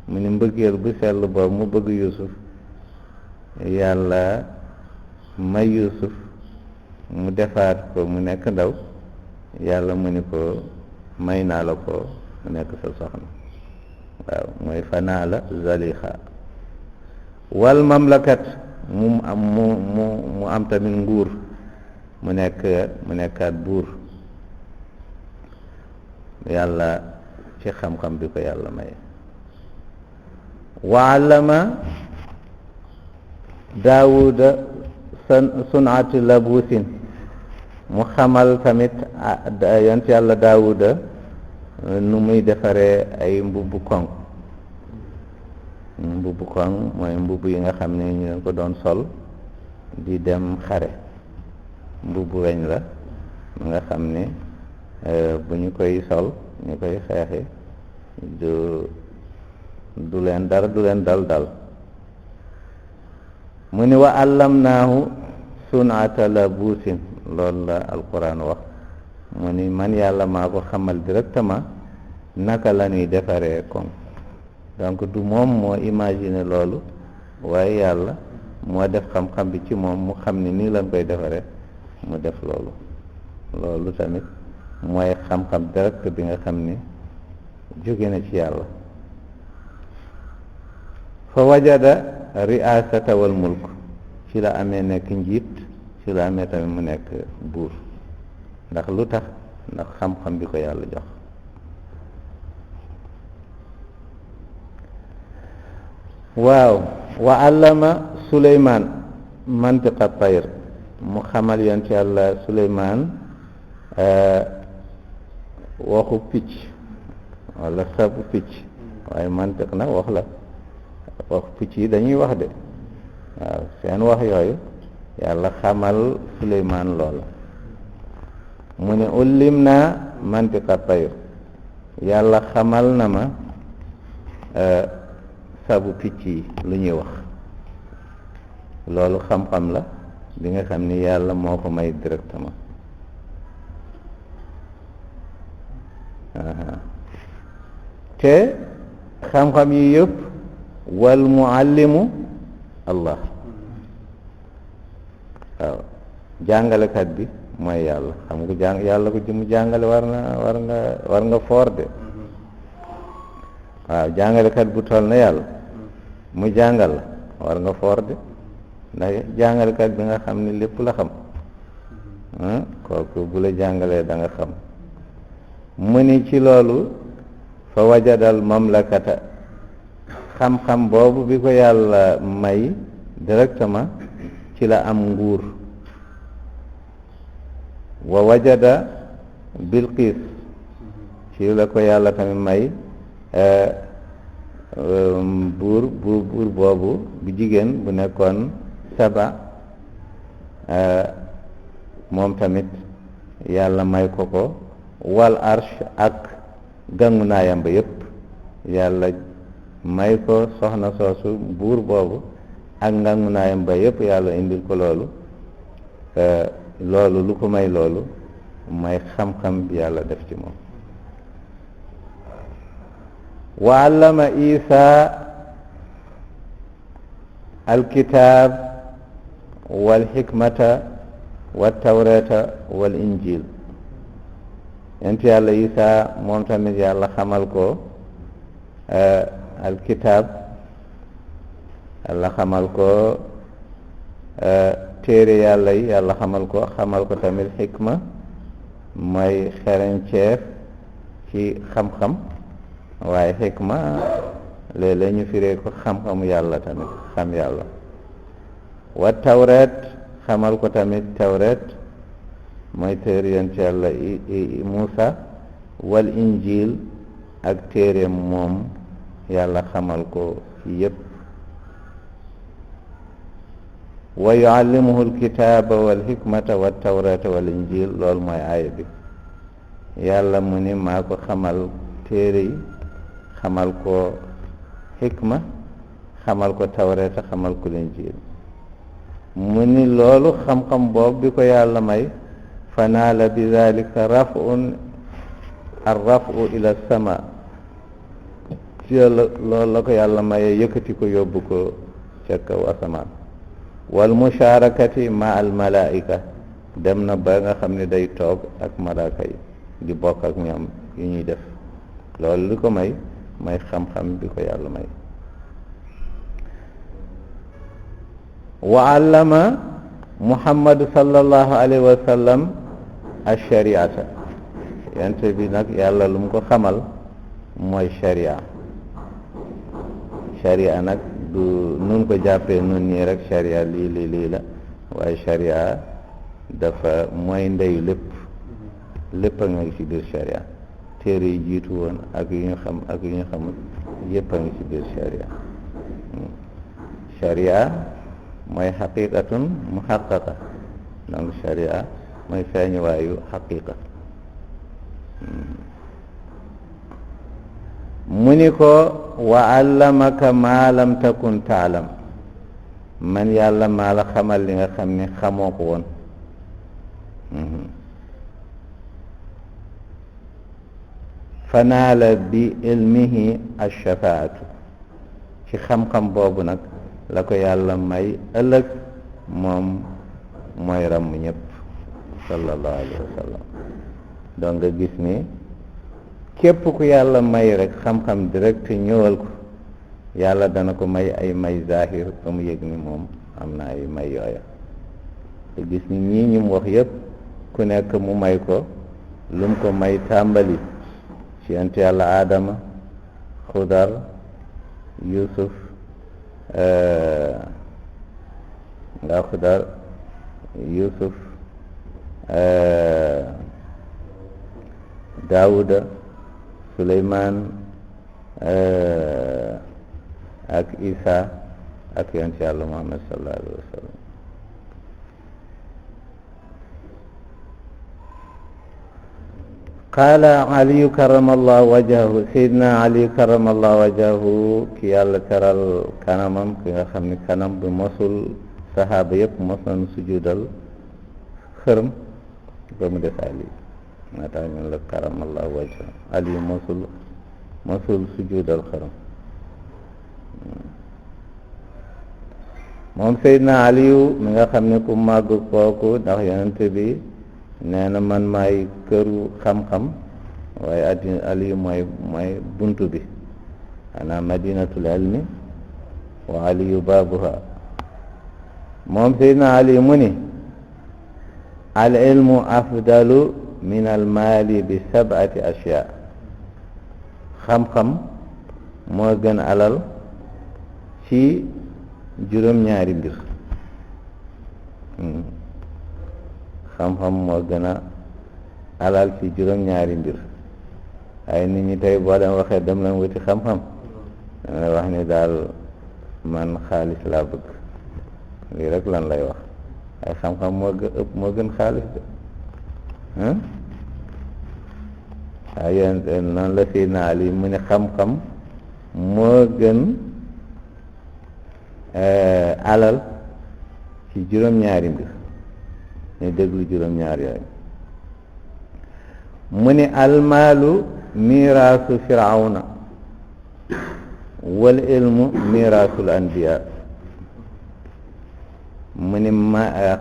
mu ni mbëggeel bu sell boobu mu bëgg Yuusuf yàlla may Yuusuf mu defaat ko mu nekk ndaw yàlla mu ni ko may naa la ko mu nekk sa soxna waaw mooy fanaa la Zalixa wal mamlakat mu am tamit nguur mu nekkaat buur yàlla ci xam-xam bi ko yàlla may wa allama Daawuda sun'ati labuusin mu xamal tamit yonent yàlla Daawuda nu muy defaree ay mbubbu koŋ mooy mbubb yi nga xam ne ñu ko doon sol di dem xare mbubbu weñ la nga xam ne bu ñu koy sol ñu koy xeexi du leen dal mu ni wa allamnaahu sun'ata labuusin loolu la alquran wax mu ni man yàlla maa ko xamal directement naka la ñuy defaree koŋ donc du moom moo imaginer loolu waaye yàlla moo def xam-xam bi ci moom mu xam ni nii lañ koy defaree mu def loolu tamit mooy xam-xam direct bi nga xam ni jóge na ci yàlla fa wajada riasata wal mulk ci la amee nekk njiit ci la amee tamit mu nekk buur ndax lu tax ndax xam-xam bi ko yàlla jox waaw wa allama Suleymaan mantiqa tayr mu xamal yoon ci yàlla Suleymaan waxu picc wala sabu picc waaye mantiq nag wax la wax picc yi dañuy wax de waaw seen wax yooyu yàlla xamal Suleymaan loola mu ne ullim naa mantiqa tayr yàlla xamal na ma sabu picc yi lu ñuy wax loolu xam-xam la bi nga xam ni yàlla moo ko may directement te xam-xam yi yëpp wal muallimu Allah waaw jàngalekat bi mooy yàlla xam nga yàlla ko mu jàngale war nga foor de waaw jàngalekat bu toll na yàlla mu jàngal la war nga foor de ndax jàngalekat bi nga xam ni lépp la xam kooku bu la jàngalee da nga xam mu ni ci loolu fa wajadal mamlakata xam-xam boobu bi ko yàlla may directement ci la am nguur wa wajada Bilqis ci la ko yàlla tamit may buur boobu bu jigéen bu nekkoon Saba moom tamit yàlla may ko wal arsh ak gangu naayam ba yépp yàlla may ko soxna soosu buur boobu ak ngangunaayam ba yépp yàlla indil ko loolu loolu lu ko may loolu may xam-xam bi yàlla def ci moom. wa allama isa alkitab walxikmata waltawrata wal injil yonent yàlla isa moom tamit yàlla xamal ko alkitab yàlla xamal ko téere yàlla yi yàlla xamal ko tamit xikma mooy xereñceef ci xam-xam waaye xikma léeg-léeg ñu firee ko xam-xamu yàlla tamit xam yàlla wa tawret xamal ko tamit tawret mooy téere yonent yàlla Muusa wal injil ak téere moom yàlla xamal ko yépp wa yuallimuhu alkitaba wal hikmata wa tawrata wal injil loolu mooy aaya bi yàlla mu ni maa ko xamal téere yi xamal ko hikma xamal ko tawrata xamal ko injil mu ni loolu xam-xam boobu bi ko yàlla may fanaala bi dalika rafun arrafu ila sama ci loolu la ko yàlla maye yëkkati ko yóbbu ko ca kaw asamaan wal musharakati ma al malaika dem na ba nga xam ne day toog ak malaaka yi di bokk ak ñoom yu ñuy def loolu li ko may xam-xam bi ko yàlla may wa allama muhammadu sallallahu alayhi wa sallam ash-shariata yonent bi nag yàlla lu mu ko xamal mooy sharia nag du nun ko jàppee nun nii rek sharia lii la waaye sharia dafa mooy ndeyu lépp a ngi ci biir sharia téere yi jiitu woon ak yu ñu xam ak yu ñu xamul yépp a ngi ci biir sharia mooy xaqiqatun muhaqqaqa donc sharia mooy feeñuwaayu xaqiqa mu ni ko wa allamaka ma lam takun taalam man yàlla maa la xamal li nga xam ne xamoo ko woon fanaala bi ilmihi alshafaatu ci xam-xam boobu nag la ko yàlla may ëllëg moom mooy ramm ñëpp sallallahu alayhi wa sallam donc nga gis ni képp ku yàlla may rek xam-xam direct ñëwal ko yàlla dana ko may ay may zahir ba mu yëg ni moom am na ay may yooya te gis ni ñii ñu mu wax yépp ku nekk mu may ko lu mu ko may tàmbali ci yonent yàlla aadama xudar yusuf xudar yusuf daawuda suleymaan ak isa ak yonent yàlla muhammad sallallahu alayhi wa sallam qaala aliyu karamallahu wajahu seydina aliyu karamallahu wajahu ki yàlla teral kanamam ki nga xam ni kanam bi mosul sahaaba yëpp mos nañu sujudal xërëm ba mu def aliyu maa tax ñun la karamallahu wajahu aliyu mosul sujudal xërëm moom seydina aliyu mi nga xam ne ku màgg kooku ndax yonent bi nee na man maay këru xam-xam waaye addina aliyu mooy buntu bi ana madinatul ilmi wa aliyu baabuha moom seydina aliyu mu ni al ilmu afdalu min al maali bi sab'ati ashyaa xam-xam moo gën alal ci juróom-ñaari mbir xam-xam moo gën a alal ci juróom-ñaari mbir ay nit ñi tey boo leen waxee dem leen wuti xam-xam dama lay wax ni daal man xaalis laa bëgg lii rek lan lay wax ay xam-xam moo gën xaalis de waaye yéen noonu la Seydina Ali mu ne xam-xam moo gën alal ci juróom-ñaari mbir ñu déglu juróom-ñaar yooyu mu ni almaalu miraasu firawna wal ilmu miraasul anbiya mu ni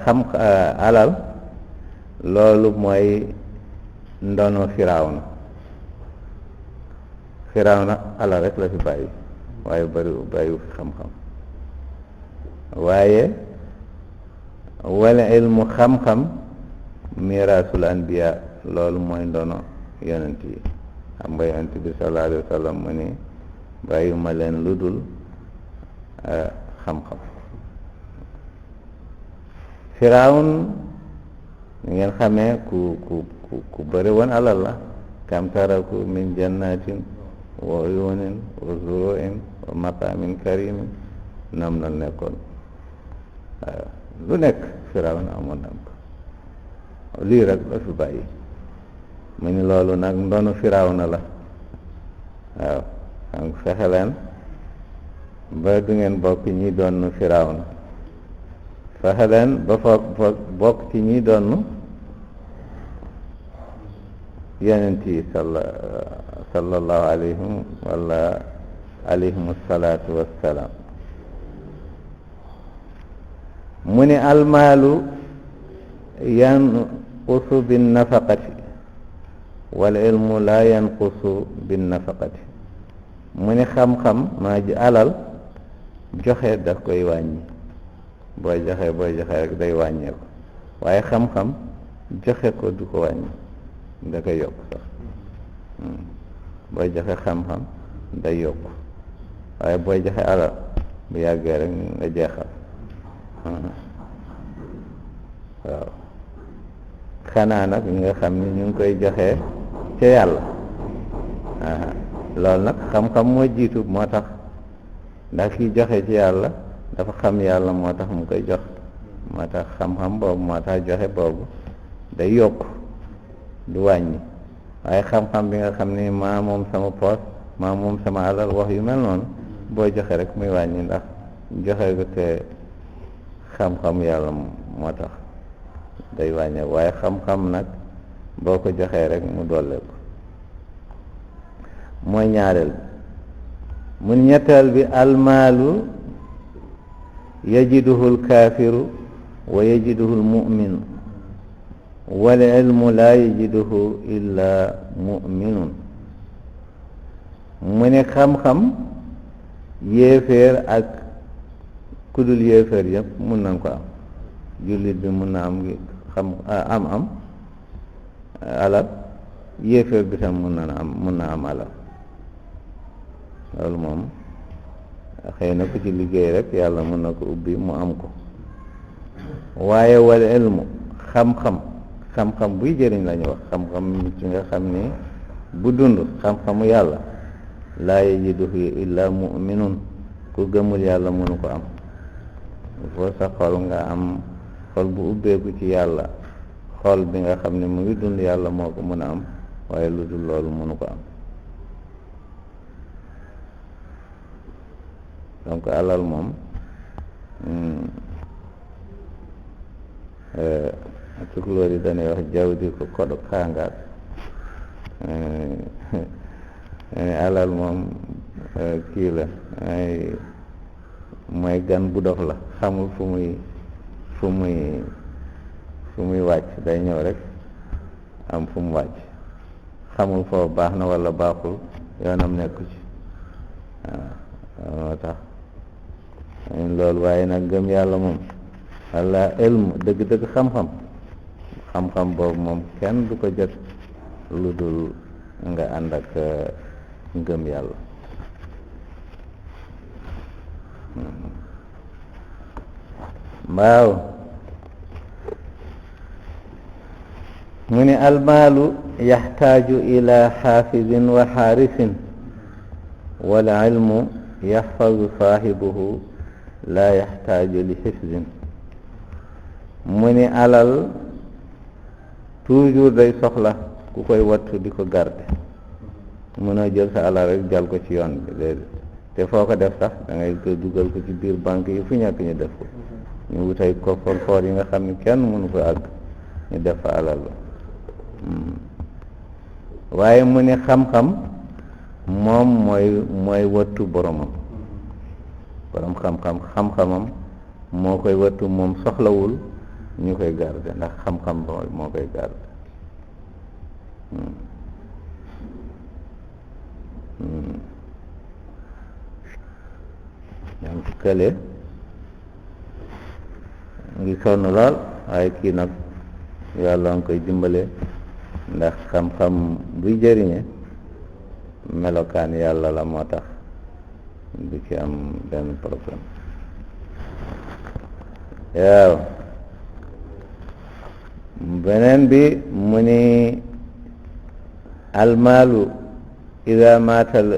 xam alal loolu mooy ndono firawna alal rek la fi bàyyi waaye bàyyiwu fi xam-xam waaye wal ilmu xam-xam miraasul anbiya loolu mooy ndono yonent yi xam nga yonent bi sallallahu alayhi wa sallam mu ni bàyyuma leen lu dul xam-xam Firawn ngeen xamee ku bëri woon alal la kam taraku min jannatin wa uyunin wa zuru'in wa maqamin karimin nam na nekkoon waaw lu nekk Firawn amoon na ko lii rek la fi bàyyi mu ni loolu nag ndonu Firawna la waaw xam fexe leen ba du ngeen bokk ñi doon Firawna fexe leen ba bokk ci ñi doon yonent yi sallallahu alayhim wala alayhim salaatu wassalaam mu ni almaalu yanqusu bin nafaqati wal ilmu la yanqusu bin nafaqati mu ni xam-xam maa ji alal joxe daf koy wàññi booy joxe rek day wàññeeku waaye xam-xam joxe ko du ko wàññi da koy yokk sax booy joxe xam-xam day yokk waaye booy joxe alal bu yàggee rek nga jeexal waaw xanaa nag ñi nga xam ni ñu ngi koy joxe ca yàlla loolu nag xam-xam moo jiitu moo tax ndax kiy joxe ci yàlla dafa xam yàlla moo tax mu koy jox moo tax xam-xam boobu moo tax joxe boobu day yokk du wàññi waaye xam-xam bi nga xam ni maa moom sama poos maa moom sama alal wax yu mel noonu booy joxe rek muy wàññi ndax joxe ko te xam-xam yàlla moo tax day wàññi waaye xam-xam nag boo ko joxee rek mu dolleeku mooy ñaareel mu ñetteel bi almaalu yajiduhu alkaafiru wa yajiduhu almu'minu wal ilmu laa yajiduhu illa mu'minun mu ne xam-xam yéeféer ak kudul yéeféer yëpp mun nañ ko am jullit bi mun na am am alal yéeféer bi tam mun na am alal loolu moom xëy na ku ci liggéey rek yàlla mën na ko ubbi mu am ko waaye wal ilmu xam-xam buy jëriñ la ñu wax xam-xam ci nga xam ni bu dund xam-xamu yàlla laa yajiduhu illa mu'minun ku gëmul yàlla mënu ko am foo sa xol nga am xol bu ubbeeku ci yàlla xol bi nga xam ne mu ngi dund yàlla moo ko mën a am waaye lu dul loolu mënu ko am donc alal moom tukulóor yi dañuy wax jawdi ko koɗo kaangaat alal moom kii la mooy gan bu dof la xamul fu muy wàcc day ñëw rek am fu mu wàcc xamul foofu baax na walla baaxul yoonam nekku ci waaw moo tax loolu waaye nag gëm yàlla moom walla ilm dëgg-dëgg xam-xam boobu moom kenn du ko jot lu dul nga ànd ak ngëm yàlla waaw mu ne almaalu yaxtaaju ila xaafidin wa xaarisin wal ilmu yaxfazu saaxibuhu laa yaxtaaju li xifzin mu ni alal toujours day soxla ku koy wattu di ko garde mënoo jël sa alal rek jal ko ci yoon bi déedéet te foo ko def sax da ngay ko dugal ko ci biir banque yi fu nekk ñu def ko ñu wutay coffre-fort yi nga xam ne kenn mënu ko àgg ñu def fa alal la waaye mu ne xam-xam moom mooy wattu boromam borom xam-xamam moo koy wattu moom soxlawul ñu koy garder ndax xam-xam moo koy garder donc kële ngi sonn lool waaye kii nag yàlla nga koy dimbale ndax xam-xam buy jëriñe melokaan yàlla la moo tax du ci am benn problème waaw beneen bi mu ni almaalu ida maata al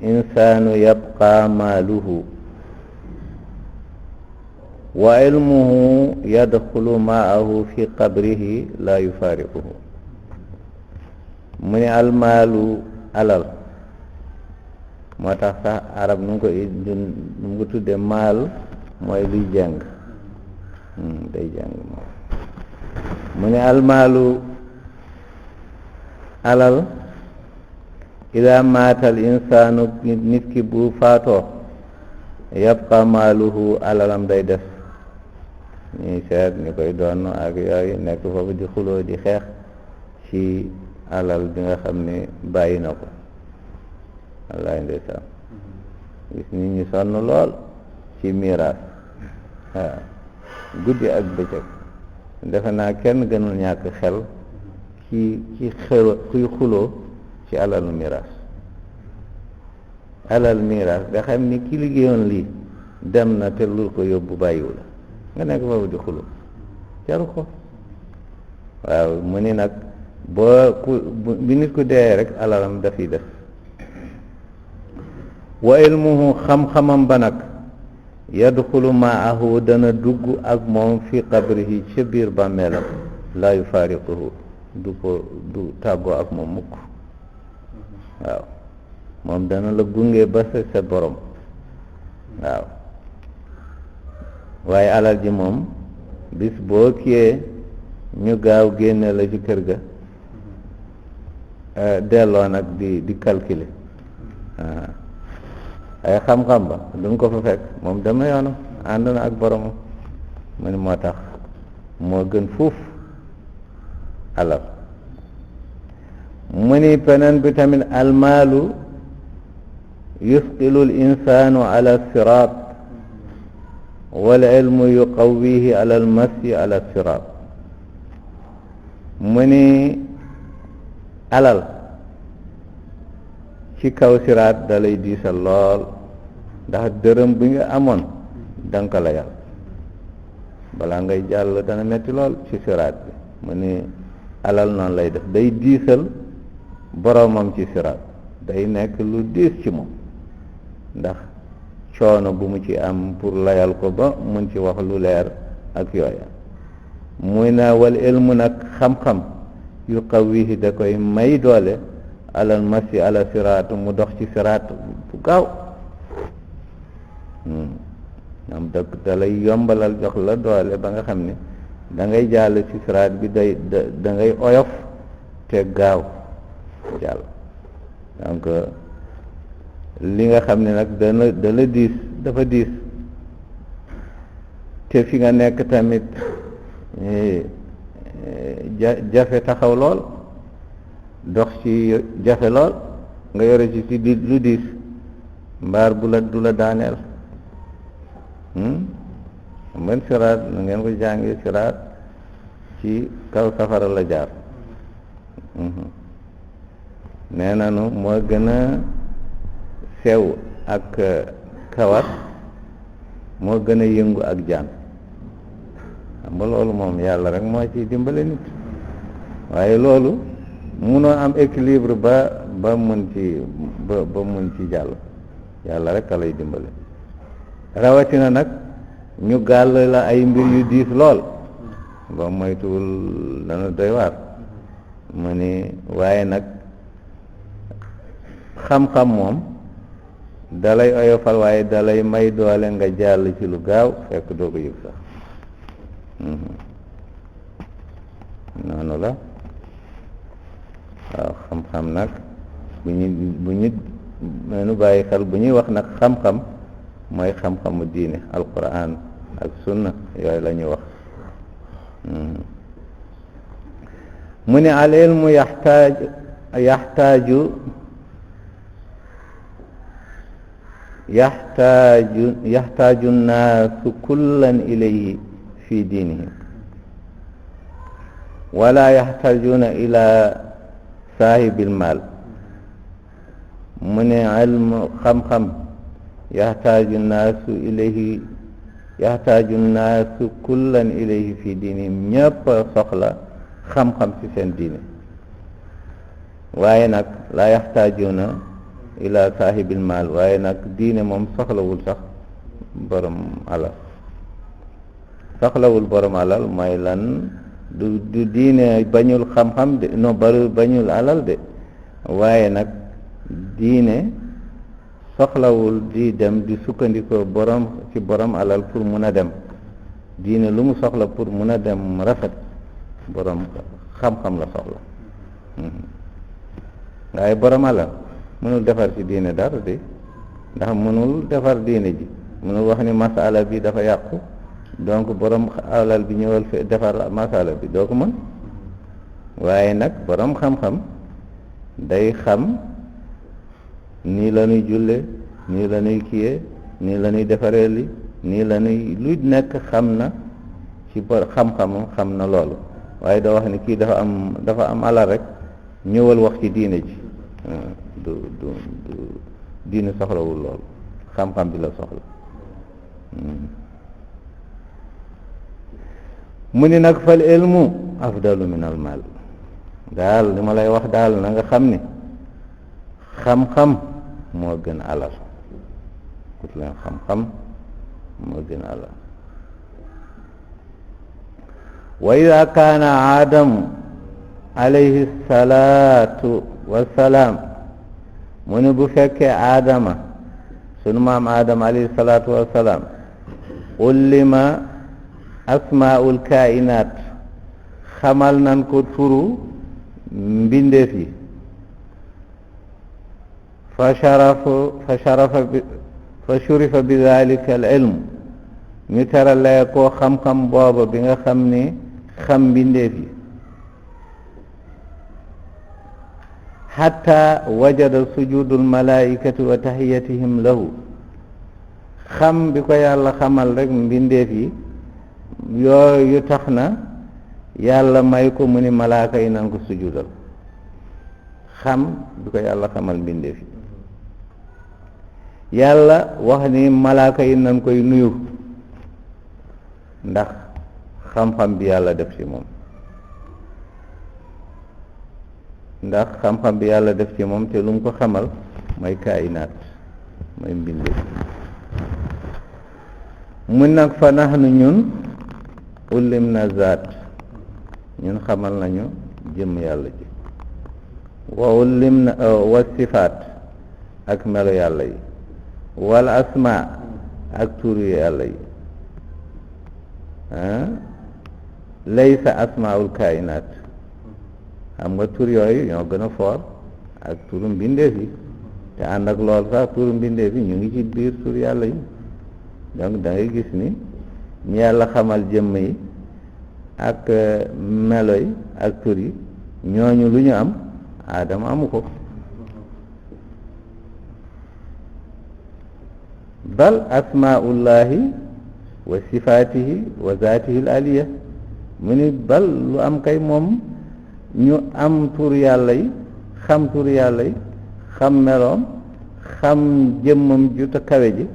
insanu yabqa maaluhu wa ilmuhu yadxulu maahu fi qabrihi la yufaariquhu mu ni almaalu alal moo tax sax arab nu ngi ko tudde maal mooy luy jàng day jàng moom mu ne almaalu alal ida maatal insaanu nit ki bu faatoo yabqa maaluhu alalam day def ñuy seet ñu koy doon ak yooyu nekk foofu di xuloo di xeex ci alal bi nga xam ne bàyyi na ko wallaay ndeysaan gis nit ñi sonn lool ci miraas waaw guddi ak bëccëg defe naa kenn gënul ñàkk xel ci kuy xuloo ci alalu miraas alal miraas nga xam ni ki liggéeyoon lii dem na te lu ko yóbbu bàyyiwu la nga nekk foofu di xuloo jaru ko waaw mu ni nag bi nit ku dee rek alalam dafiy def wa ilmuhu xam-xamam ba nag yadxulu maahu dana dugg ak moom fi qabrihi ca biir bàmmeelam laa yufaariquhu du tàggoo ak moom mukk waaw moom dana la gunge ba sa borom waaw waaye alal ji moom bis boo kiyee ñu gaaw génne la ci kër ga delloo nag di calculer ay xam-xam ba duñ ko fa fekk moom dama yoonam ànd na ak boromam mu ne moo tax moo gën fuuf alal mu ni peneen bi tamit almaalu yusqilu l insanu ala sirat wal ilmu yuqawihi ala almasi ala sirat mu ni alal ci kaw siraat da lay diisal lool ndax dërëm bi nga amoon danga ko la yàlla balaa ngay jàll dana metti lool ci siraat bi mu ni alal noonu lay def day diisal boromam ci siraat day nekk lu diis ci moom ndax coono bu mu ci am pour layal ko ba mun ci wax lu leer ak yooya muy na wal ilmu nag xam-xam yu qawihi da koy may doole alal masi ala siraat mu dox ci siraat bu gaaw am da lay yombalal jox la doole ba nga xam ne da ngay jàll ci siraat bi da ngay oyof te gaaw jàll donc li nga xam ne nag dana diis dafa diis te fi nga nekk tamit jafe taxaw lool dox ci jafe lool nga yore ci lu diis mbaar du la daaneel man siraat na ngeen ko jàngi siraat ci kaw safara la jaar nee nanu moo gën a sew ak kawar moo gën a yëngu ak jaan xam nga loolu moom yàlla rek moo ci dimbale nit waaye loolu munoo am équilibre ba mun ci jàll yàlla rek a lay dimbale rawatina nag ñu gàll la ay mbir yu diis lool ba moytuwul dana doy waar mu ni waaye nag xam-xam moom dalay oyofal waaye dalay may doole nga jàll ci lu gaaw fekk doo ko yëg sax noonu la waaw xam-xam nag bu ñu nu bàyyi xel bu ñuy wax nag xam-xam mooy xam-xamu diine alquran ak sunna yooyu la ñuy wax mu ne al ilmu yaxtaaju nnaasu kullan ilayhi fi diinihim wala yaxtaajuuna ila saahibil maal mu ne ilmu xam-xam yaxtaaju nnaasu kullan ilayhi fi diinihim ñëpp soxla xam-xam ci seen diine waaye nag laa yaxtaajuuna ila saahibil maal waaye nag diine moom soxlawul sax borom alal mooy lan du diine bañul xam-xam de no bañul alal de waaye nag diine soxlawul di dem di sukkandikoo ci borom alal pour mun a dem diine lu mu soxla pour mun a dem rafet borom xam-xam la soxla waaye borom alal mënul defar ci diine dara de ndax mënul defar diine ji mënul wax ni masala bi dafa yàqu donc borom alal bi ñëwal fi defar masala bi doo ko mën waaye nag borom xam-xam day xam nii la ñuy julle nii la ñuy kiyee nii la ñuy defaree li nii la ñuy lu nekk xam na ci xam-xamam xam na loolu waaye doo wax ni kii dafa am alal rek ñëwal wax ci diine ji du diine soxlawul loolu xam-xam bi la soxla mu ni nag fal ilmu afdalu min al mal daal li ma lay wax daal na nga xam ni xam-xam moo gën alal kut leen xam-xam moo gën alal wa ida kaana aadamu alayhi salaatu wassalaam mu ne bu fekkee aadama sunu maam aadama alayhi salaatu wassalaam ullima asmaul kainaat xamal nan ko turu mbindeef yi fa shurifa bi dalika al ilm ñu teralee koo xam-xam booba bi nga xam ni xam mbindeef yi xatta wajada sujudul malaikati wa tahiyatihim lahu xam bi ko yàlla xamal rek mbindeef yi yooyu tax na yàlla may ko mu ni malaaka yi nan ko sujudal xam bi ko yàlla xamal mbindeef yi yàlla wax ni malaaka yi nan koy nuyu ndax xam-xam bi yàlla def ci moom ndax xam-xam bi yàlla def ci moom te lu mu ko xamal mooy kaayinaat mooy mbindeef mun nag fa nahnu ñun ullim na zaat ñun xamal nañu jëm yàlla ji wa ullim na wa sifaat ak melo yàlla yi wal asma ak tur yàlla yi laysa asmaul kaayinaat xam nga tur yooyu ñoo gën a foor ak turu mbindeef yi te ànd ak lool sax turu mbindeef yi ñu ngi ci biir tur yàlla yi donc da ngay gis ni ñu yàlla xamal jëmm yi ak melo yi ak tur yi ñooñu lu ñu am aadama amu ko bal asmaullahi wa sifaatihi wa zaatihi al aliya mu ni bal lu am kay moom ñu am tur yàlla yi xam tur yàlla yi xam meloom xam jëmmam ju ta kawe ji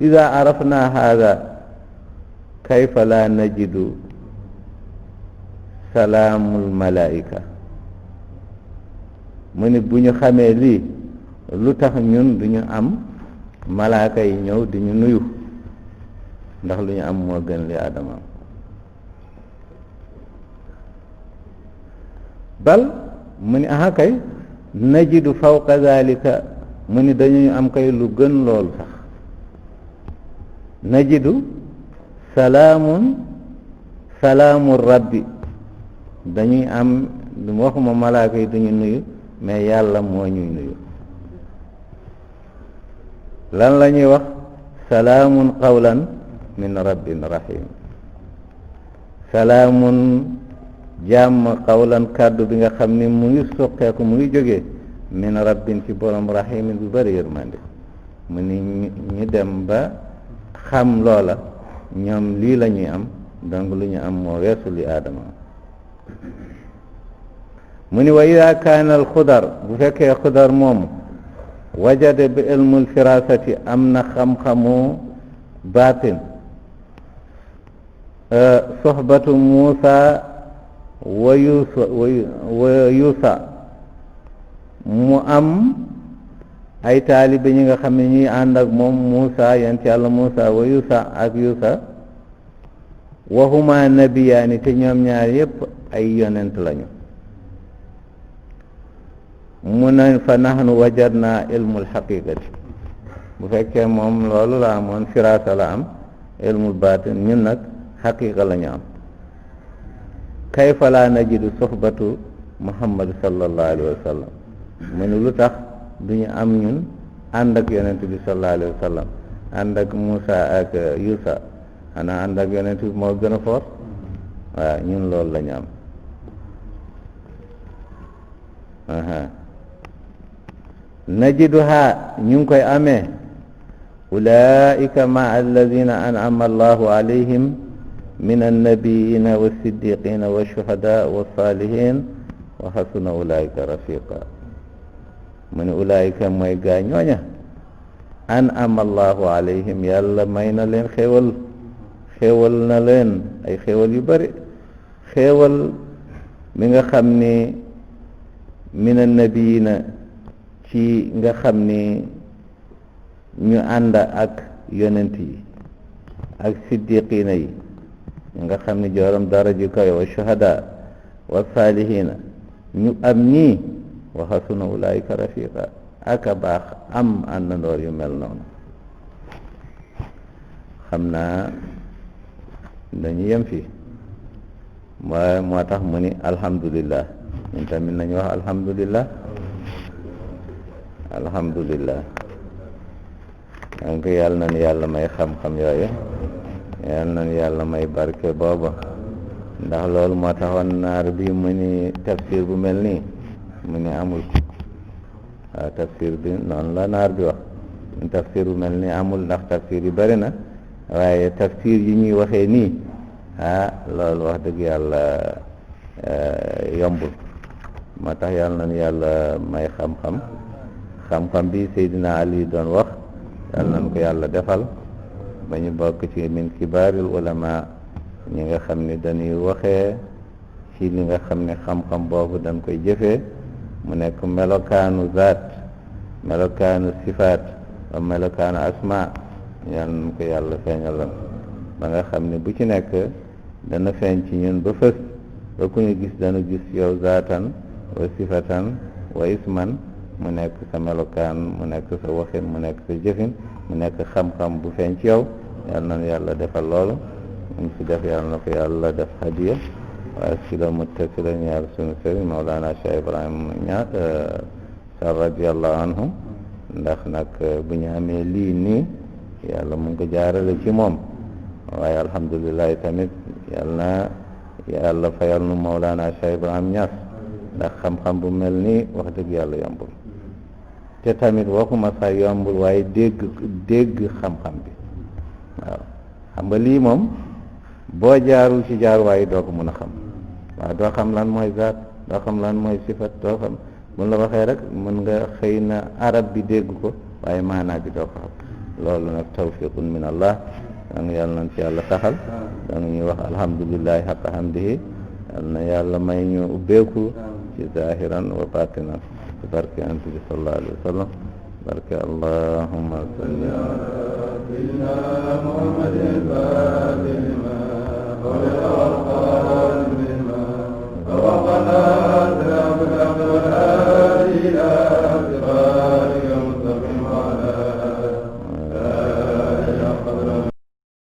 ida arafna hada kayfa la najidu salaamul malaika mu ni bu ñu xamee lii lu tax ñun du ñu am malaaka yi ñëw di ñu nuyu ndax lu ñu am moo gën li Adama am bal mu ni aha kay najidu fawqa zalika mu ni dañuy am kay lu gën loolu sax najidu salaamu rabbi dañuy am waxuma malaaka yi duñu nuyu mais yàlla moo ñuy nuyu lan la ñuy wax salaamun qawlan min rabbin rahim salaamun jàmm qawlan kàddu bi nga xam ni mu ngi soqeeku mu ngi jógee min rabbin ci borom rahimin bu bëri yërmande mu ni ñu dem ba xam loola ñoom lii la ñuy am donc lu ñu am moo weesu li aadama mu ni wa ida kaana al xudar bu fekkee xudar moomu wajada bi ilmul firasati am na xam-xamu baatin soxbatu Muusa wa Yuusa mu am ay taalibe ñi nga xam ne ñuy ànd ak moom Muusa yent yàlla Muusa wa Yuusa ak Yuusa wa huma nabiyaani te ñoom ñaar yépp ay yonent lañu mu ne fa nahnu wajadna ilmul xaqiqati bu fekkee moom loolu la amoon firasa la am ilmul baatin ñun nag xaqiqa la ñu am kayfa la najidu sohbatu muhammad sallallahu alayhi wa sallam mu ne lu tax duñu am ñun ànd ak yonent bi sallallahu alayhi wa sallam ànd ak Muusa ak Yuusa xanaa ànd ak yonent bi moo gën a foor waaw ñun loolu la ñu am najiduha ñu ngi koy amee ulaika maa alladina an'ama allahu alayhim min annabiyina wassiddiqina washuhada wassalihin wa hasuna ulaika rafiqa mu ne ulaika mooy gaa ñooña an'ama allahu alayhim yàlla may na leen xéewal na leen ay xéewal yu bari xéewal mi nga xam ni min annabiyina ci nga xam ni ñu ànd ak yonent yi ak siddiqina yi nga xam ni jooram daraja kawe wa shuhada wa salihina ñu am ñii wa hasuna ulaika rafiqa aka baax am àndandoor yu mel noonu xam naa dañu yem fi waaye moo tax mu ni alhamdulillah ñun tamit nañu wax alhamdulillah alhamdulillah donc yàlla na yàlla may xam-xam yooyu yàlla na yàlla may barke booba ndax loolu moo taxoon naar bi mu ni tafsir bu mel nii mu ni amul waaw tafsir bi noonu la naar bi wax tafsir bu mel nii amul ndax tafsir yi bari na waaye tafsir yi ñuy waxee nii loolu wax dëgg yàlla yombul moo tax yàlla na yàlla may xam-xam bi Seydina Ali doon wax yàlla nañ ko yàlla defal ba ñu bokk ci min kibaaril ulama ñi nga xam ne dañuy waxee ci li nga xam ne xam-xam boobu dañ koy jëfee mu nekk melokaanu zaat melokaanu sifaat wa melokaanu asma yàlla nañ ko yàlla feeñalan ba nga xam ne bu ci nekk dana feeñ ci ñun ba fës ba ku ñu gis dana gis yow zaatan wa sifatan wa isman mu nekk sa melokaan mu nekk sa waxin mu nekk sa jëfin mu nekk xam-xam bu feeñ ci yow yàlla na yàlla defal loolu ñu si def yàlla na ko yàlla def hadiya waaye si la muttasila ñaar sunu sëriñ Mawlana Cheikh Ibrahim Niass Sall radiallahu anhu ndax nag bu ñu amee lii nii yàlla mu ngi ko jaarale ci moom waaye alhamdulilah tamit yàlla fayal nu Mawlana Cheikh Ibrahim Niass ndax xam-xam bu mel nii wax dëgg yàlla yombul te tamit waxuma sax yombul waaye dégg xam-xam bi waaw xam nga lii moom boo jaarul ci jaar waaye doo ko mën a xam waaw doo xam lan mooy zaat doo xam lan mooy sifat doo xam mun la waxee rek mën nga xëy na arab bi dégg ko waaye maanaa bi doo ko xam loolu nag tawfiqun min allah danga yàlla nañ ci yàlla taxal danga ñuy wax alhamdulillahi xaqa hamdihi yàlla na yàlla may ñu ubbeeku ci zahiran wa batinan ci barke ant bi sallallahu alayhi wa sallam barke allahumma salli ala sayyidina muhammadin